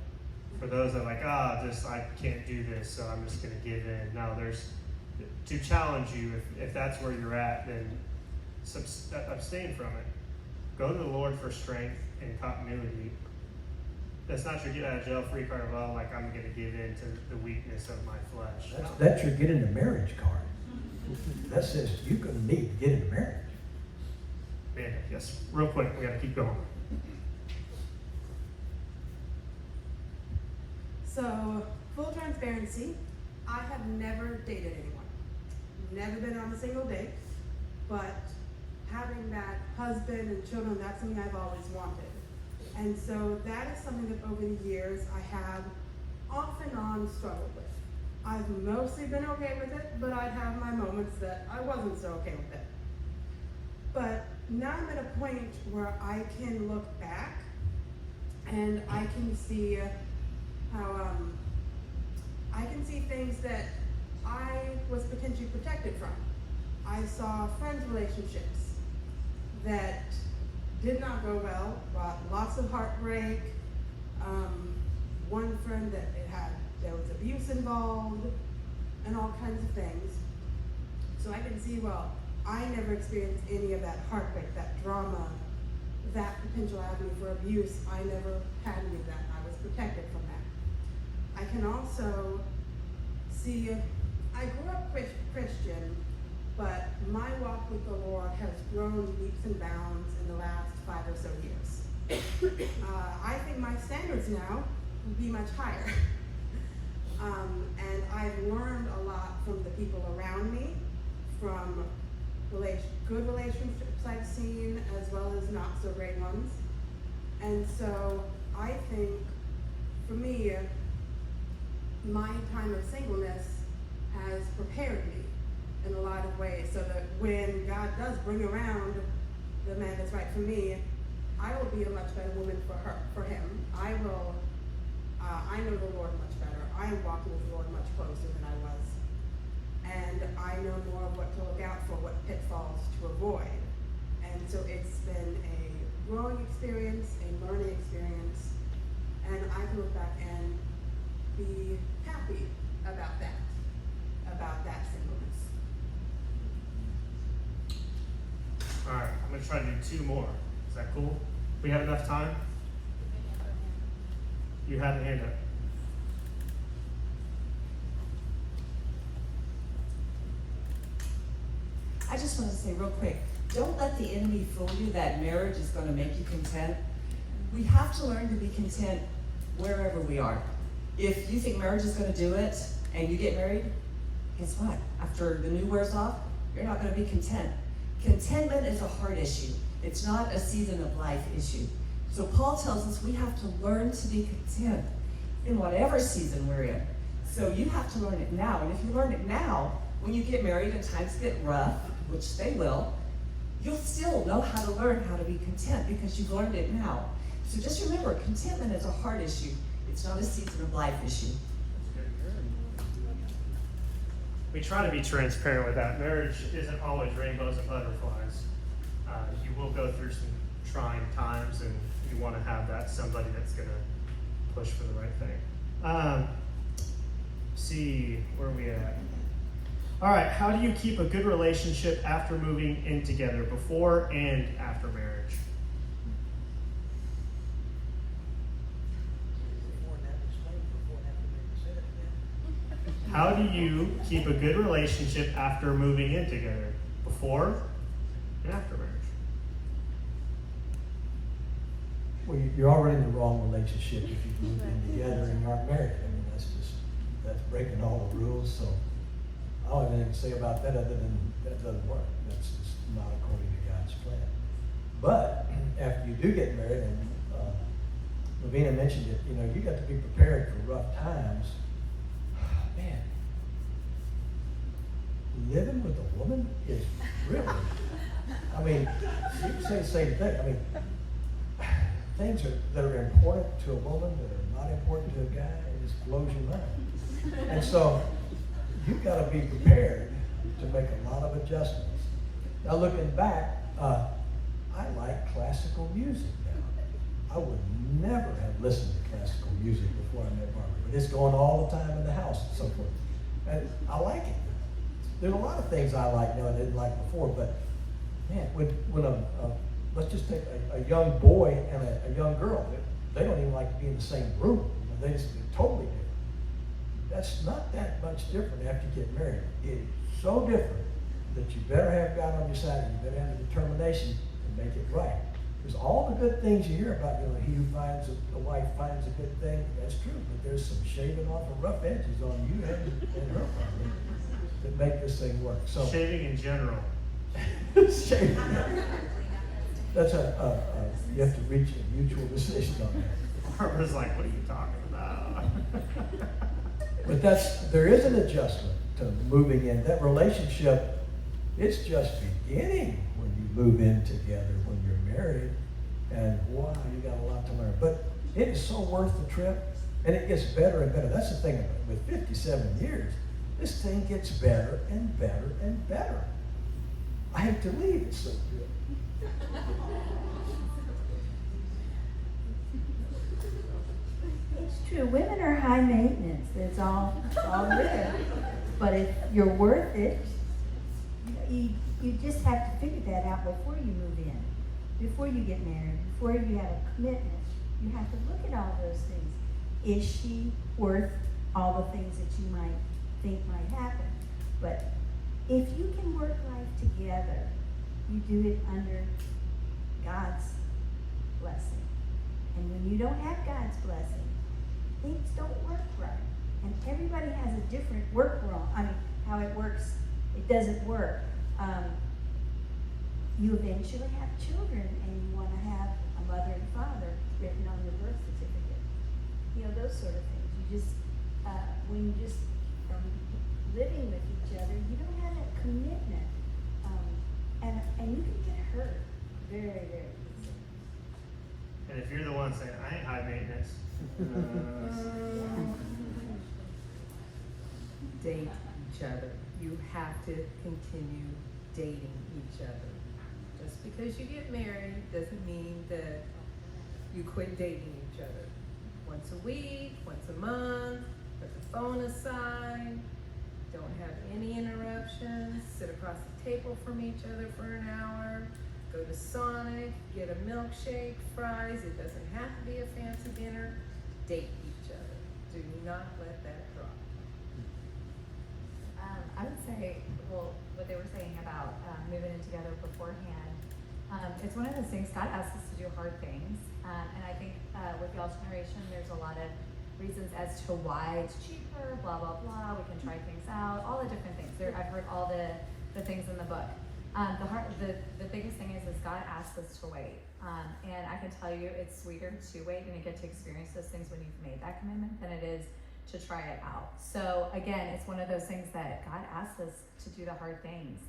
For those that are like, I can't do this, so I'm just going to give in. No, there's to challenge you. If that's where you're at, then abstain from it. Go to the Lord for strength and continuity. That's not your get out of jail free card of, I'm going to give in to the weakness of my flesh. No. That's your get into marriage card. That says you're going to need to get into marriage. Amanda, yes, real quick, we got to keep going. So, full transparency, I have never dated anyone. Never been on a single date, but having that husband and children, that's something I've always wanted. And so that is something that over the years I have off and on struggled with. I've mostly been okay with it, but I'd have my moments that I wasn't so okay with it. But now I'm at a point where I can look back and I can see how I can see things that I was potentially protected from. I saw friends' relationships that did not go well, brought lots of heartbreak. One friend that there was abuse involved, and all kinds of things. So I can see, I never experienced any of that heartbreak, that drama, that potential avenue for abuse. I never had any of that. I was protected from that. I can also see, I grew up Christian, but my walk with the Lord has grown leaps and bounds in the last 5 or so years. I think my standards now would be much higher. And I've learned a lot from the people around me, from good relationships I've seen, as well as not so great ones. And so I think, for me, my time of singleness has prepared me in a lot of ways, so that when God does bring around the man that's right for me, I will be a much better woman for him. I know the Lord much better. I am walking with the Lord much closer than I was. And I know more of what to look out for, what pitfalls to avoid. And so it's been a growing experience, a learning experience, and I can look back and be happy about that singleness. All right, I'm going to try to do 2 more. Is that cool? We have enough time? You had a hand up. I just want to say real quick, don't let the enemy fool you that marriage is going to make you content. We have to learn to be content wherever we are. If you think marriage is going to do it and you get married, guess what? After the new wears off, you're not going to be content. Contentment is a heart issue. It's not a season of life issue. So Paul tells us we have to learn to be content in whatever season we're in. So you have to learn it now. And if you learn it now, when you get married and times get rough, which they will, you'll still know how to learn how to be content because you've learned it now. So just remember, contentment is a heart issue. It's not a season of life issue. We try to be transparent with that. Marriage isn't always rainbows and butterflies. You will go through some trying times, and you want to have that somebody that's going to push for the right thing. See, where are we at? All right, how do you keep a good relationship after moving in together, before and after marriage? How do you keep a good relationship after moving in together, before and after marriage? Well, you're already in the wrong relationship if you move in together and you aren't married. I mean, that's breaking all the rules. So I don't have anything to say about that other than that doesn't work. That's just not according to God's plan. But after you do get married, and Lavina mentioned it, you got to be prepared for rough times. Man, living with a woman is really, I mean, you can say the same thing. I mean, things that are important to a woman that are not important to a guy, it just blows your mind. And so you've got to be prepared to make a lot of adjustments. Now looking back, I like classical music now. I would never have listened to classical music before I met Barbara, but it's going all the time in the house and so forth. And I like it. There's a lot of things I like now I didn't like before, but man, when let's just take a young boy and a young girl, they don't even like to be in the same room. They just be totally different. That's not that much different after you get married. It's so different that you better have God on your side, and you better have the determination to make it right. Because all the good things you hear about, he who finds a wife finds a good thing, that's true, but there's some shaving off of rough edges on you and her family that make this thing work. So Shaving in general. shaving. That's you have to reach a mutual decision on that. Barbara's like, what are you talking about? But there is an adjustment to moving in. That relationship, it's just beginning when you move in together, when you're married. And wow, you got a lot to learn. But it is so worth the trip, and it gets better and better. That's the thing about it. With 57 years, this thing gets better and better and better. I hate to leave, it's so good. It's true. Women are high maintenance. It's all good. But if you're worth it, you just have to figure that out before you move in, before you get married, before you have a commitment. You have to look at all those things. Is she worth all the things that you might think might happen? But if you can work life together, you do it under God's blessing. And when you don't have God's blessing, things don't work right. And everybody has a different how it works. It doesn't work. You eventually have children and you want to have a mother and father written on your birth certificate. Those sort of things. You just, when you just living with each other, you don't have that commitment. And you can get hurt very, very easily. And if you're the one saying, I ain't high maintenance. Date each other. You have to continue dating each other. Just because you get married doesn't mean that you quit dating each other. Once a week, once a month, put the phone aside, don't have any interruptions, sit across the table from each other for an hour, go to Sonic, get a milkshake, fries, it doesn't have to be a fancy dinner, date each other. Do not let that drop. I would say, what they were saying about moving in together beforehand, it's one of those things, God asks us to do hard things, and I think with y'all's generation, there's a lot of reasons as to why it's cheaper, blah, blah, blah, we can try things out, all the different things. I've heard all the things in the book. The biggest thing is God asks us to wait, and I can tell you it's sweeter to wait and to get to experience those things when you've made that commitment than it is to try it out. So again, it's one of those things that God asks us to do the hard things.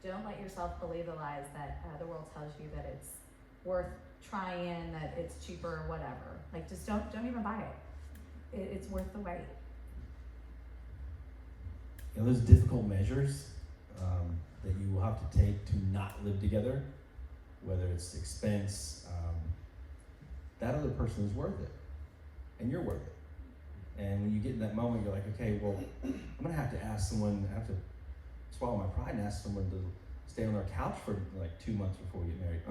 Don't let yourself believe the lies that the world tells you that it's worth trying, that it's cheaper or whatever. Like, just don't even buy it. It's worth the wait. Those difficult measures that you will have to take to not live together, whether it's expense, that other person is worth it, and you're worth it. And when you get in that moment, you're like, okay, well, I'm gonna have to ask someone, I have to swallow my pride and ask someone to stay on our couch for like 2 months before we get married.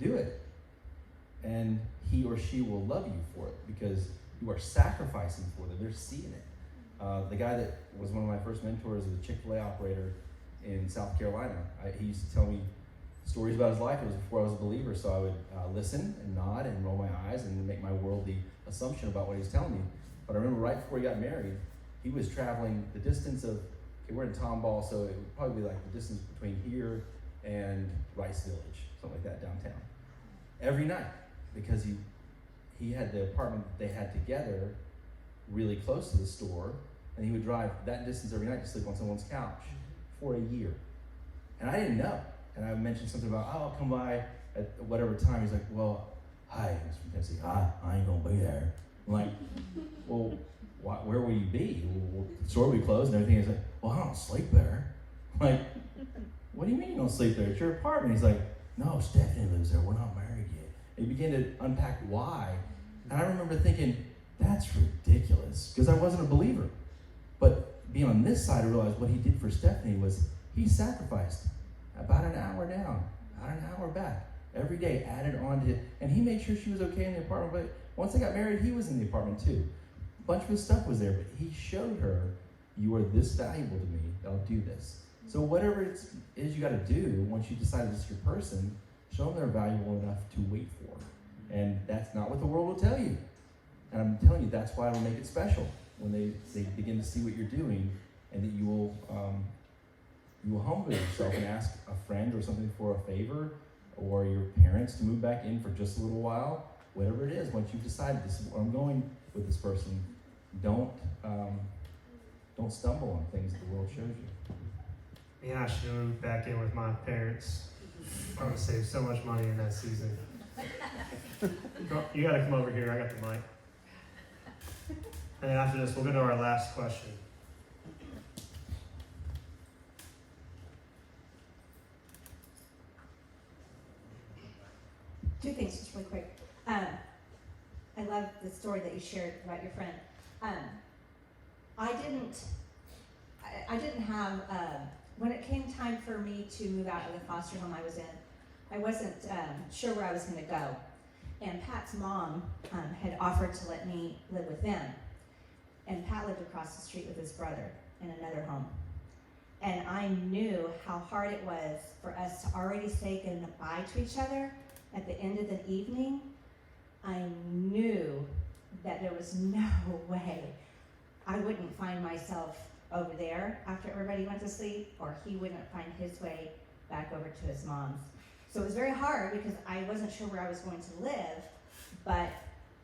Do it. And he or she will love you for it because you are sacrificing for them. They're seeing it. The guy that was one of my first mentors was a Chick-fil-A operator in South Carolina. He used to tell me stories about his life. It was before I was a believer, so I would listen and nod and roll my eyes and make my worldly assumption about what he was telling me. But I remember right before he got married, he was traveling the distance of, okay, we're in Tomball, so it would probably be like the distance between here and Rice Village, something like that, downtown, every night, because he had the apartment that they had together really close to the store, and he would drive that distance every night to sleep on someone's couch for a year. And I didn't know. And I mentioned something about, I'll come by at whatever time. He's like, well, hi, Mr. Tennessee. I ain't gonna be there. I'm like, well, where will you be? Well, the store will be closed and everything. He's like, well, I don't sleep there. Like, what do you mean you don't sleep there? It's your apartment. He's like, no, Stephanie lives there. We're not married yet. And he began to unpack why. And I remember thinking, that's ridiculous, because I wasn't a believer. But being on this side, I realized what he did for Stephanie was he sacrificed about an hour down, about an hour back, every day, added on to it. And he made sure she was okay in the apartment. But once they got married, he was in the apartment too. A bunch of his stuff was there, but he showed her, you are this valuable to me, that I'll do this. So whatever it is you got to do, once you decide this is your person, show them they're valuable enough to wait for. And that's not what the world will tell you. And I'm telling you, that's why it'll make it special when they begin to see what you're doing, and that you will humble yourself and ask a friend or something for a favor, or your parents to move back in for just a little while. Whatever it is, once you've decided this is where I'm going with this person, don't stumble on things that the world shows you. Yeah, I should have moved back in with my parents. I would save so much money in that season. You gotta come over here, I got the mic. And then after this, we'll go to our last question. Two things, just really quick. I love the story that you shared about your friend. I didn't have, when it came time for me to move out of the foster home I was in, I wasn't sure where I was going to go. And Pat's mom had offered to let me live with them. And Pat lived across the street with his brother in another home. And I knew how hard it was for us to already say goodbye to each other at the end of the evening. I knew that there was no way I wouldn't find myself over there after everybody went to sleep, or he wouldn't find his way back over to his mom's. So it was very hard because I wasn't sure where I was going to live, but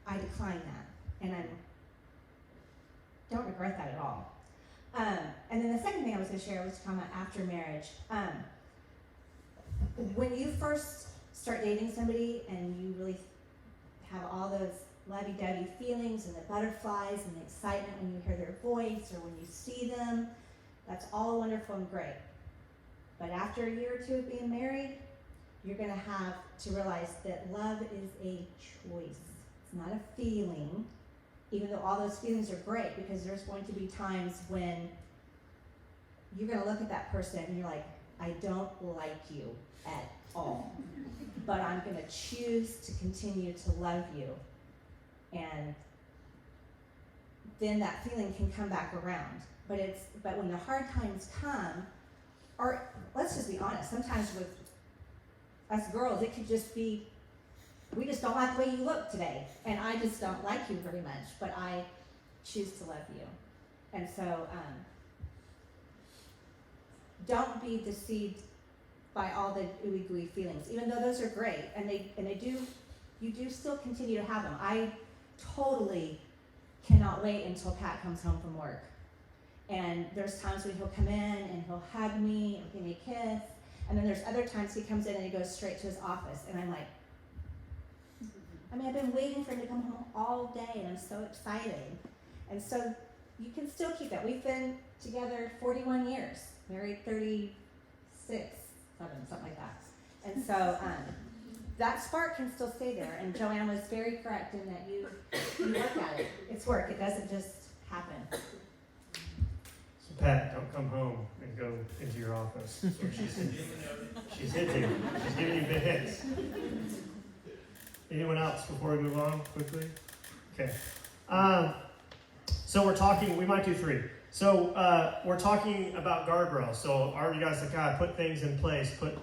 I declined that, and I don't regret that at all. And then the second thing I was going to share was comment after marriage. When you first start dating somebody and you really have all those lovey-dovey feelings and the butterflies and the excitement when you hear their voice or when you see them, that's all wonderful and great. But after a year or two of being married, you're going to have to realize that love is a choice. It's not a feeling, even though all those feelings are great, because there's going to be times when you're going to look at that person and you're like, I don't like you at all, but I'm going to choose to continue to love you. And then that feeling can come back around. But when the hard times come, or let's just be honest, sometimes with us girls, it could just be, we just don't like the way you look today, and I just don't like you very much, but I choose to love you. And so don't be deceived by all the ooey gooey feelings, even though those are great, and you do still continue to have them. I totally cannot wait until Pat comes home from work. And there's times when he'll come in and he'll hug me and give me a kiss. And then there's other times he comes in and he goes straight to his office. And I'm like, I've been waiting for him to come home all day, and I'm so excited. And so you can still keep that. We've been together 41 years, married 36, something like that. And so that spark can still stay there. And Joanne was very correct in that you work at it. It's work. It doesn't just happen. So Pat, don't come home and go into your office. That's what she's hit you. She's giving you big hits. Anyone else before we move on quickly? Okay. So we're talking, we might do 3. So we're talking about guardrails. So are you guys like, God, put things in place, put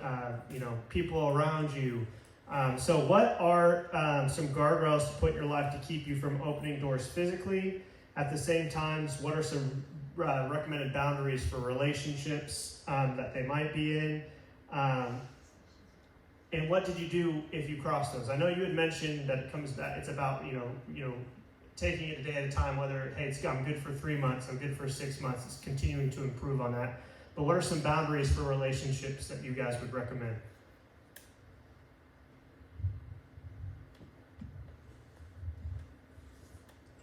people around you. So what are some guardrails to put in your life to keep you from opening doors physically? At the same time, what are some recommended boundaries for relationships that they might be in? And what did you do if you crossed those? I know you had mentioned that it comes back. It's about taking it a day at a time. Whether I'm good for 3 months, I'm good for 6 months. It's continuing to improve on that. But what are some boundaries for relationships that you guys would recommend?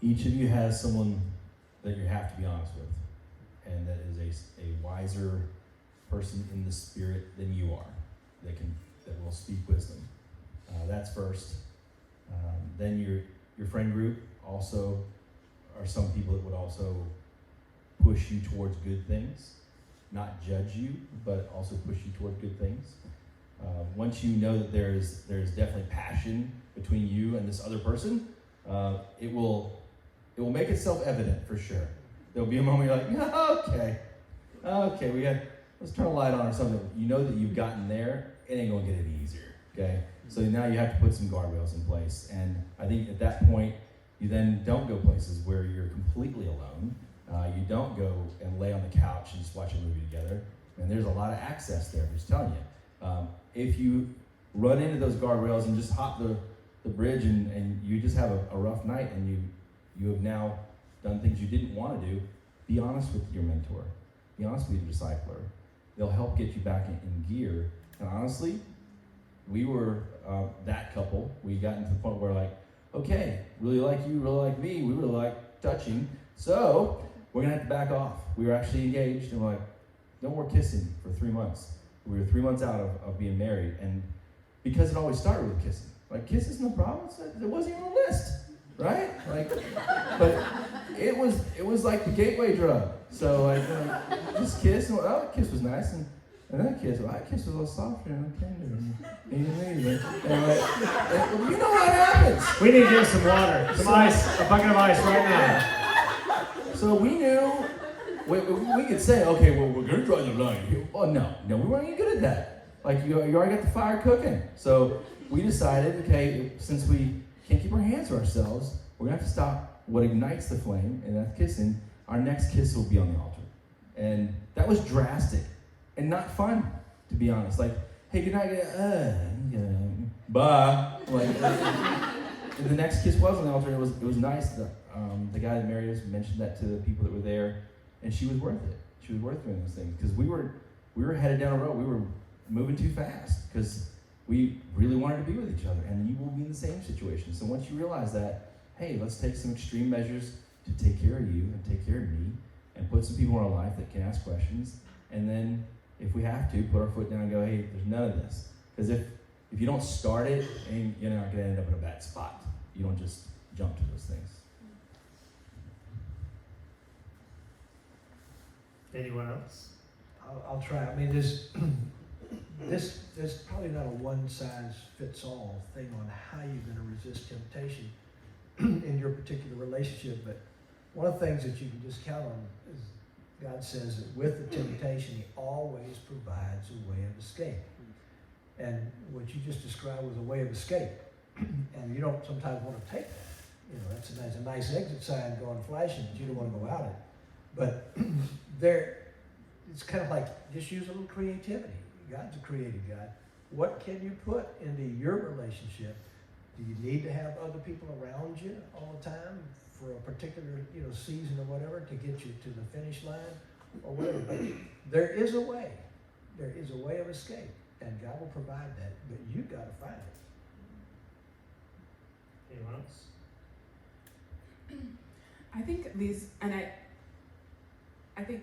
Each of you has someone that you have to be honest with, and that is a wiser person in the spirit than you are, that will speak wisdom. That's first. Then your friend group also are some people that would also push you towards good things, not judge you, but also push you toward good things. Once you know that there's definitely passion between you and this other person, it will make itself evident for sure. There'll be a moment you're like, okay, let's turn a light on or something. You know that you've gotten there, it ain't gonna get any easier, okay? So now you have to put some guardrails in place, and I think at that point, you then don't go places where you're completely alone. You don't go and lay on the couch and just watch a movie together. And there's a lot of access there, I'm just telling you. If you run into those guardrails and just hop the bridge and you just have a rough night and you have now done things you didn't want to do, be honest with your mentor. Be honest with your discipler. They'll help get you back in gear. And honestly, we were that couple. We got into the point where okay, really like you, really like me, we really like touching, so we're gonna have to back off. We were actually engaged, and we're like, no more kissing for 3 months. We were 3 months out of being married, and because it always started with kissing. Kiss is no problem, it wasn't even on the list, right? But it was like the gateway drug. So just kiss, and the kiss was nice, and that kiss was a little softer and tender. And you know what happens. We need to get some water, some ice, a bucket of ice right now. So we knew, we could say, okay, well, we're going to draw the line here. Oh, no, we weren't even good at that. You already got the fire cooking. So we decided, okay, since we can't keep our hands to ourselves, we're going to have to stop what ignites the flame, and that's kissing. Our next kiss will be on the altar. And that was drastic and not fun, to be honest. Hey, good night, bye. And the next kiss was on the altar. It was nice. The guy that married us mentioned that to the people that were there, and she was worth it. She was worth doing those things because we were headed down a road. We were moving too fast because we really wanted to be with each other, and you will be in the same situation. So once you realize that, hey, let's take some extreme measures to take care of you and take care of me, and put some people in our life that can ask questions, and then if we have to, put our foot down and go, hey, there's none of this. Because if you don't start it, you're not going to end up in a bad spot. You don't just jump to those things. Anyone else? I'll try. I mean, there's probably not a one-size-fits-all thing on how you're going to resist temptation in your particular relationship. But one of the things that you can just count on is God says that with the temptation, He always provides a way of escape. And what you just described was a way of escape. And you don't sometimes want to take that. That's a nice exit sign going flashing, but you don't want to go out it. But it's kind of like just use a little creativity. God's a creative God. What can you put into your relationship? Do you need to have other people around you all the time for a particular season or whatever to get you to the finish line or whatever? But there is a way. There is a way of escape, and God will provide that. But you've got to find it. Anyone else? I think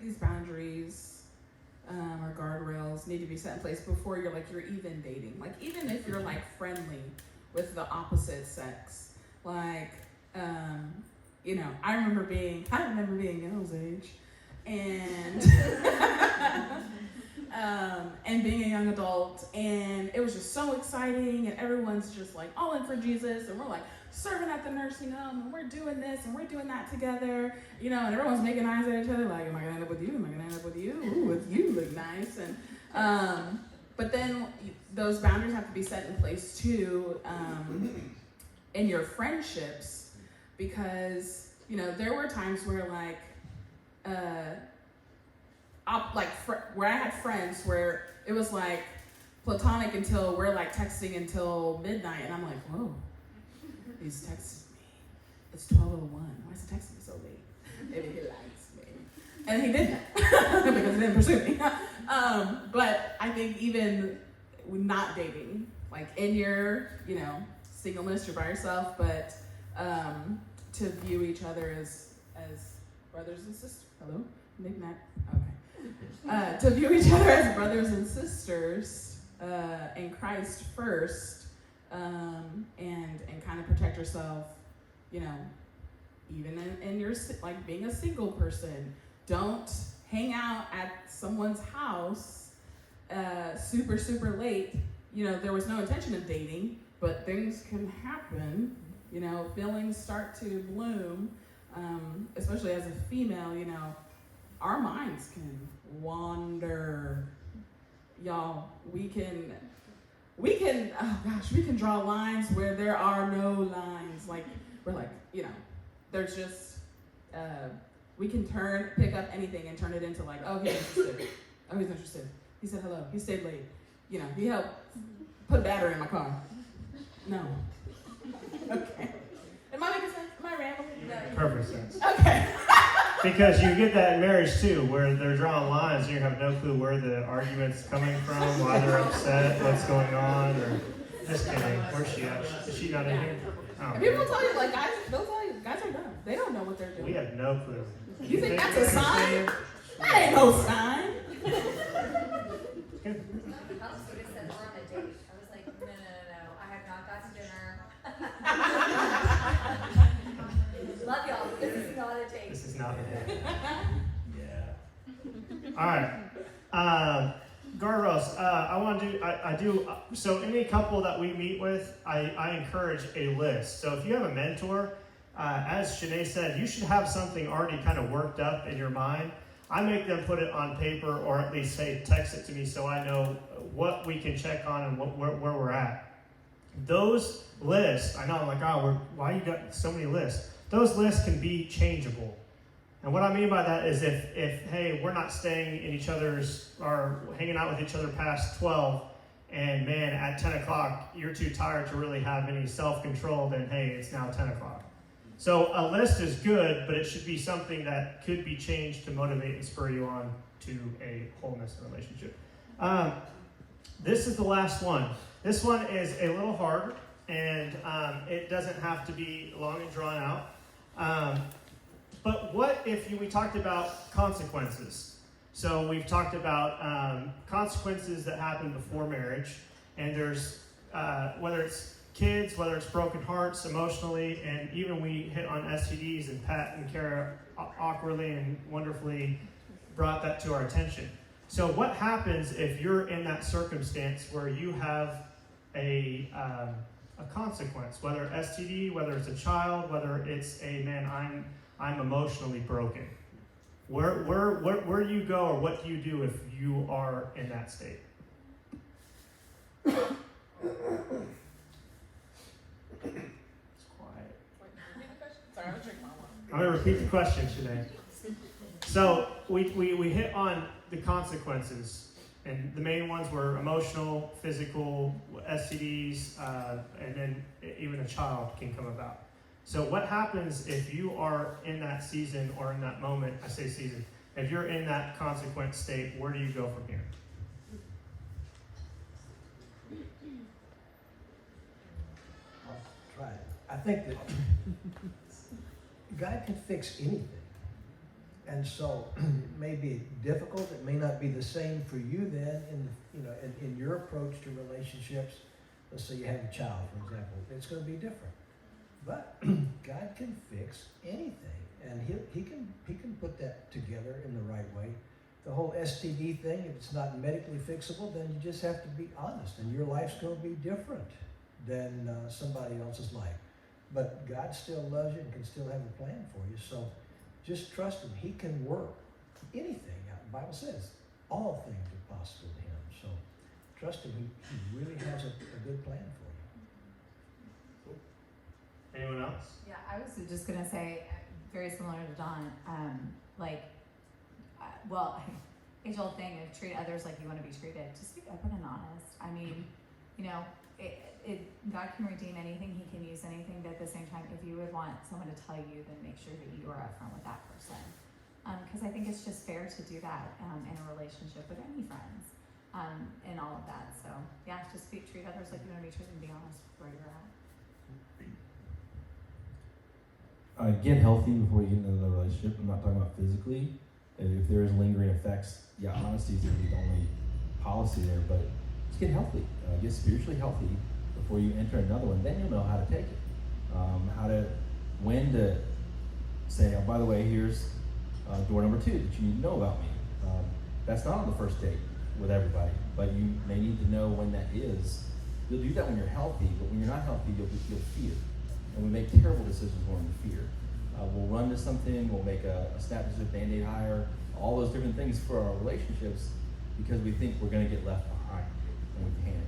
these boundaries or guardrails need to be set in place before you're even dating. Even if you're friendly with the opposite sex, I remember being Elle's age, and being a young adult, and it was just so exciting, and everyone's just all in for Jesus, and we're serving at the nursing home, and we're doing this and we're doing that together, and everyone's making eyes at each other am I gonna end up with you? Am I gonna end up with you? Ooh, with you look nice. And but then those boundaries have to be set in place too, in your friendships, because there were times where where I had friends where it was platonic until we're texting until midnight, and I'm whoa, he's texting me. It's 12:01. Why is he texting me so late? Maybe he likes me. And he didn't because he didn't pursue me. But I think even not dating, in your singleness, you're by yourself, but to view each other as brothers and sisters. Hello, knick-knack. Okay. To view each other as brothers and sisters in Christ first, and kind of protect yourself, you know, even in your, like, being a single person. Don't hang out at someone's house super late. You know, there was no intention of dating, but things can happen. You know, feelings start to bloom, especially as a female. You know, our minds can wander. Y'all, we can, oh gosh, we can draw lines where there are no lines. Like, we're like, you know, there's just, we can pick up anything and turn it into like, oh, he's interested. Oh, he's interested. He said hello. He stayed late. You know, he helped put a battery in my car. No. Okay. Am I making sense? Am I rambling? No. Perfect sense. Okay. Because you get that in marriage too, where they're drawing lines and you have no clue where the argument's coming from, why they're upset, what's going on, or just kidding. Where's she at? Is she not in here? Oh, And people tell you, like, they'll tell you, guys are dumb. They don't know what they're doing. we have no clue. You think that's a sign? That ain't no sign. Good. That was what it said, we're on a date. I was like, no, I have not got to dinner. Love y'all, but this is not a date. This is not the day. Yeah. All right. Guardrails. I do. So any couple that we meet with, I encourage a list. So if you have a mentor, as Shanae said, you should have something already kind of worked up in your mind. I make them put it on paper, or at least say text it to me so I know what we can check on and where we're at. Those lists, I know I'm like, oh, why you got so many lists? Those lists can be changeable. And what I mean by that is if hey, we're not staying in each other's, or hanging out with each other past 12, and man, at 10 o'clock, you're too tired to really have any self-control, then hey, it's now 10 o'clock. So a list is good, but it should be something that could be changed to motivate and spur you on to a wholeness in a relationship. This is the last one. This one is a little harder, and it doesn't have to be long and drawn out. But what if we talked about consequences? So we've talked about consequences that happen before marriage, and there's, whether it's kids, whether it's broken hearts emotionally, and even we hit on STDs, and Pat and Kara awkwardly and wonderfully brought that to our attention. So what happens if you're in that circumstance where you have a consequence, whether STD, whether it's a child, whether it's a man, I'm emotionally broken. Where do you go, or what do you do if you are in that state? It's quiet. Sorry, I was drinking my water. I'm going to repeat the question today. So we hit on the consequences, and the main ones were emotional, physical, STDs, and then even a child can come about. So what happens if you are in that season or in that moment? I say season. If you're in that consequence state, where do you go from here? I'll try it. I think that God can fix anything. And so it may be difficult. It may not be the same for you then in your approach to relationships. Let's say you have a child, for example. It's going to be different. But God can fix anything, and he can put that together in the right way. The whole STD thing, if it's not medically fixable, then you just have to be honest, and your life's going to be different than somebody else's life. But God still loves you and can still have a plan for you. So just trust him. He can work anything out. The Bible says all things are possible to him. So trust him. He really has a good plan for you. Anyone else? Yeah, I was just gonna say, very similar to Don, age-old thing of treat others like you want to be treated. Just be open and honest. I mean, God can redeem anything, he can use anything, but at the same time, if you would want someone to tell you, then make sure that you are upfront with that person. Because I think it's just fair to do that in a relationship with any friends and all of that. So, yeah, just treat others like you want to be treated and be honest with where you're at. get healthy before you get into another relationship. I'm not talking about physically. If there is lingering effects, yeah, honesty is going to be the only policy there. But just get healthy. Get spiritually healthy before you enter another one. Then you'll know how to take it. When to say, oh, by the way, here's door number 2 that you need to know about me. That's not on the first date with everybody, but you may need to know when that is. You'll do that when you're healthy, but when you're not healthy, you'll fear. And we make terrible decisions when we fear. We'll run to something, we'll make a snap decision, Band-Aid hire, all those different things for our relationships because we think we're going to get left behind and we panic.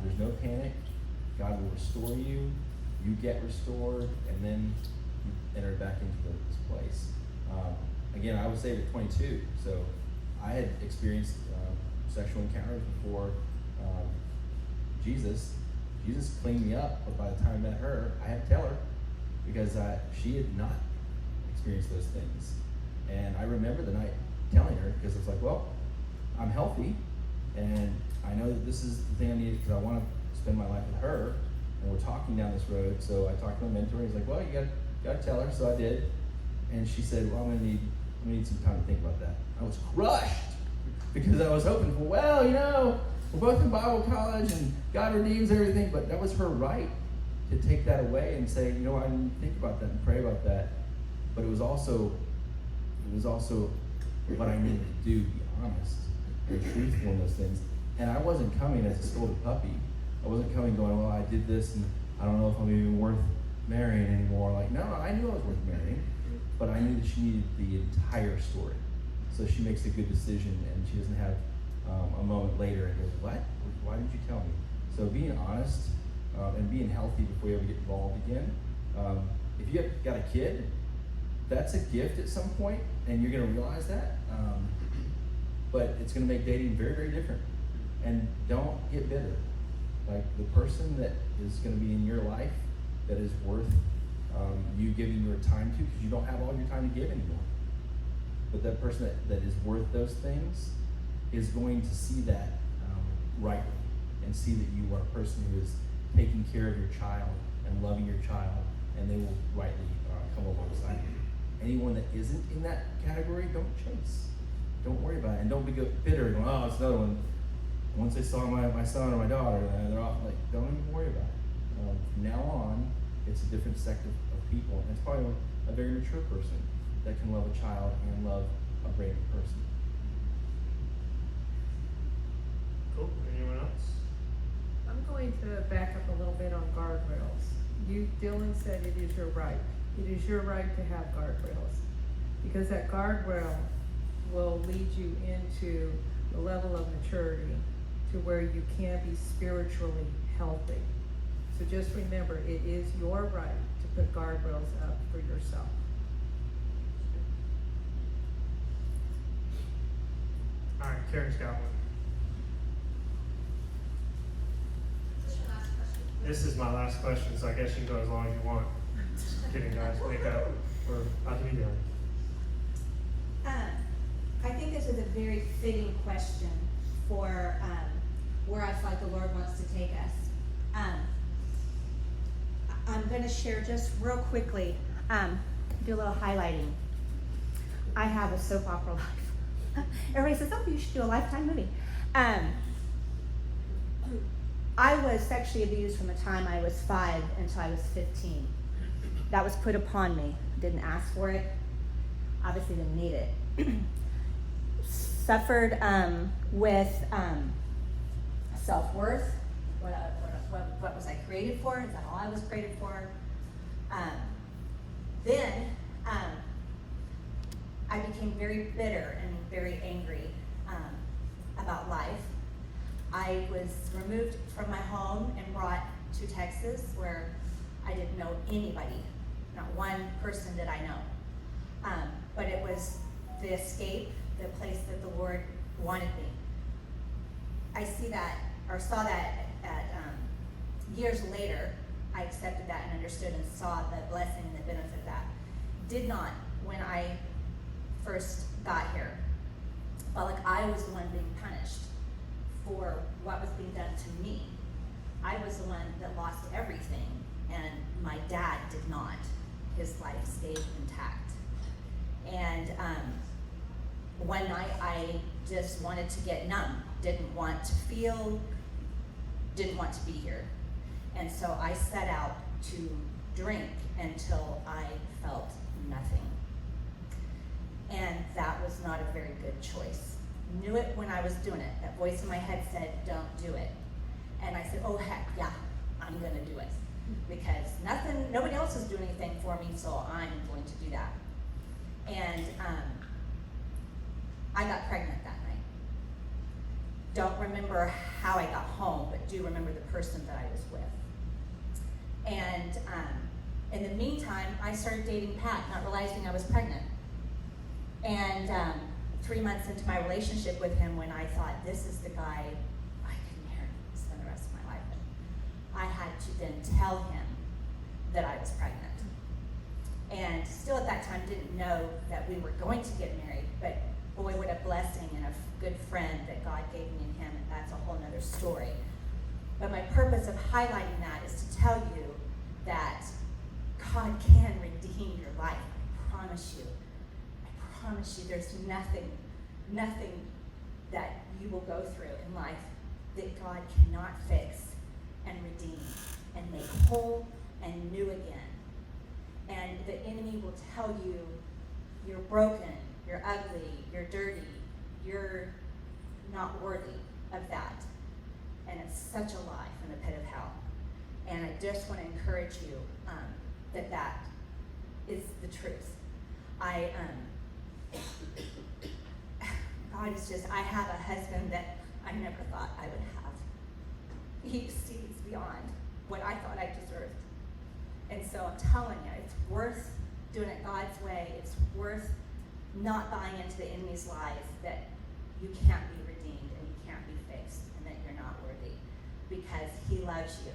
There's no panic. God will restore you. You get restored, and then you enter back into this place. Again, I was saved at 22, so I had experienced sexual encounters before Jesus. Jesus cleaned me up, but by the time I met her, I had to tell her because she had not experienced those things. And I remember the night telling her because it's like, well, I'm healthy, and I know that this is the thing I need because I want to spend my life with her, and we're talking down this road. So I talked to my mentor. He's like, well, you got to tell her. So I did, and she said, well, I'm gonna need some time to think about that. I was crushed because I was hoping for, well, we're both in Bible college and God redeems everything, but that was her right to take that away and say, I need to think about that and pray about that. But it was also what I needed to do, be honest and truthful in those things. And I wasn't coming as a scolded puppy. I wasn't coming going, well, I did this and I don't know if I'm even worth marrying anymore. Like, no, I knew I was worth marrying, but I knew that she needed the entire story. So she makes a good decision and she doesn't have a moment later and goes, what? Why didn't you tell me? So being honest and being healthy before you ever get involved again. If you got a kid, that's a gift at some point, and you're going to realize that. But it's going to make dating very, very different. And don't get bitter. Like the person that is going to be in your life that is worth you giving your time to, because you don't have all your time to give anymore. But that person that is worth those things is going to see that rightly and see that you are a person who is taking care of your child and loving your child, and they will rightly come alongside you. Anyone that isn't in that category, don't chase. Don't worry about it, and don't be bitter and go, oh, it's another one. Once they saw my son or my daughter, they're off. Like, don't even worry about it. From now on, it's a different sect of people, and it's probably a very mature person that can love a child and love a brave person. Cool. Anyone else? I'm going to back up a little bit on guardrails. Dylan said it is your right. It is your right to have guardrails because that guardrail will lead you into the level of maturity to where you can be spiritually healthy. So just remember, it is your right to put guardrails up for yourself. All right, Karen's got one. This is my last question, so I guess you can go as long as you want. Just kidding, guys. Wake up. We're about to be done. I think this is a very fitting question for where I feel like the Lord wants to take us. I'm going to share just real quickly, do a little highlighting. I have a soap opera life. Everybody says, oh, you should do a Lifetime movie. I was sexually abused from the time I was 5 until I was 15. That was put upon me. Didn't ask for it. Obviously didn't need it. Suffered with self-worth. What was I created for? Is that all I was created for? Then I became very bitter and very angry about life. I was removed from my home and brought to Texas where I didn't know anybody. Not one person did I know. But it was the escape, the place that the Lord wanted me. I saw that at years later. I accepted that and understood and saw the blessing and the benefit of that. Did not when I first got here. Felt like I was the one being punished for what was being done to me. I was the one that lost everything, and my dad did not. his life stayed intact. And one night I just wanted to get numb, didn't want to feel, didn't want to be here. And so I set out to drink until I felt nothing. And that was not a very good choice. Knew it when I was doing it. That voice in my head said, don't do it. And I said, oh heck yeah, I'm gonna do it. Because nobody else is doing anything for me, so I'm going to do that. And I got pregnant that night. Don't remember how I got home, but do remember the person that I was with. And in the meantime, I started dating Pat, not realizing I was pregnant. And 3 months into my relationship with him, when I thought, this is the guy I can marry and spend the rest of my life with, I had to then tell him that I was pregnant. And still at that time didn't know that we were going to get married, but boy, what a blessing and a good friend that God gave me in him, and that's a whole nother story. But my purpose of highlighting that is to tell you that God can redeem your life. I promise you. I promise you there's nothing that you will go through in life that God cannot fix and redeem and make whole and new again. And the enemy will tell you you're broken, you're ugly, you're dirty, you're not worthy of that. And it's such a lie from the pit of hell. And I just want to encourage you that is the truth. God is just, I have a husband that I never thought I would have. He sees beyond what I thought I deserved. And so I'm telling you, it's worth doing it God's way. It's worth not buying into the enemy's lies that you can't be redeemed and you can't be fixed and that you're not worthy, because he loves you.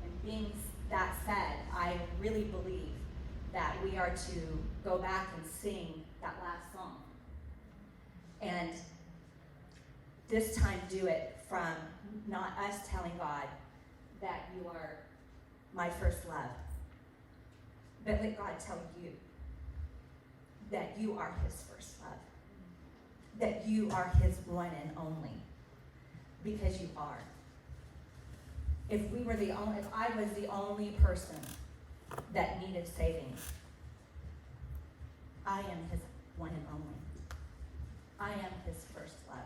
And being that said, I really believe that we are to go back and sing that last song. And this time do it from not us telling God that you are my first love, but let God tell you that you are his first love, that you are his one and only, because you are. If I was the only person that needed saving, I am his one and only. I am his first love.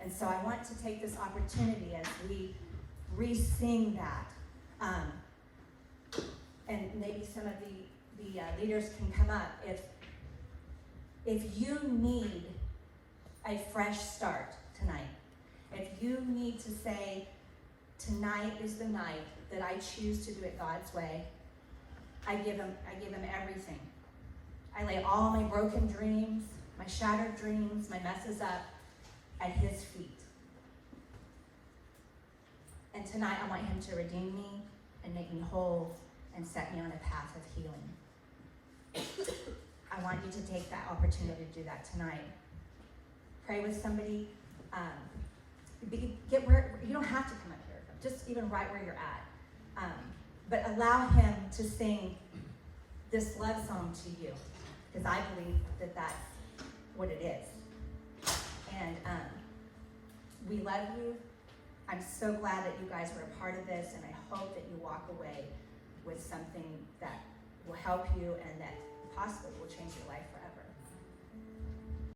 And so I want to take this opportunity as we re-sing that. And maybe some of the leaders can come up. If you need a fresh start tonight, if you need to say, tonight is the night that I choose to do it God's way, I give him everything. I lay all my broken dreams, my shattered dreams, my messes up at his feet. And tonight I want him to redeem me and make me whole and set me on a path of healing. I want you to take that opportunity to do that tonight. Pray with somebody. Get where you don't have to come up here, just even right where you're at. But allow him to sing this love song to you, because I believe that that's what it is. And we love you. I'm so glad that you guys were a part of this, and I hope that you walk away with something that will help you and that possibly will change your life forever.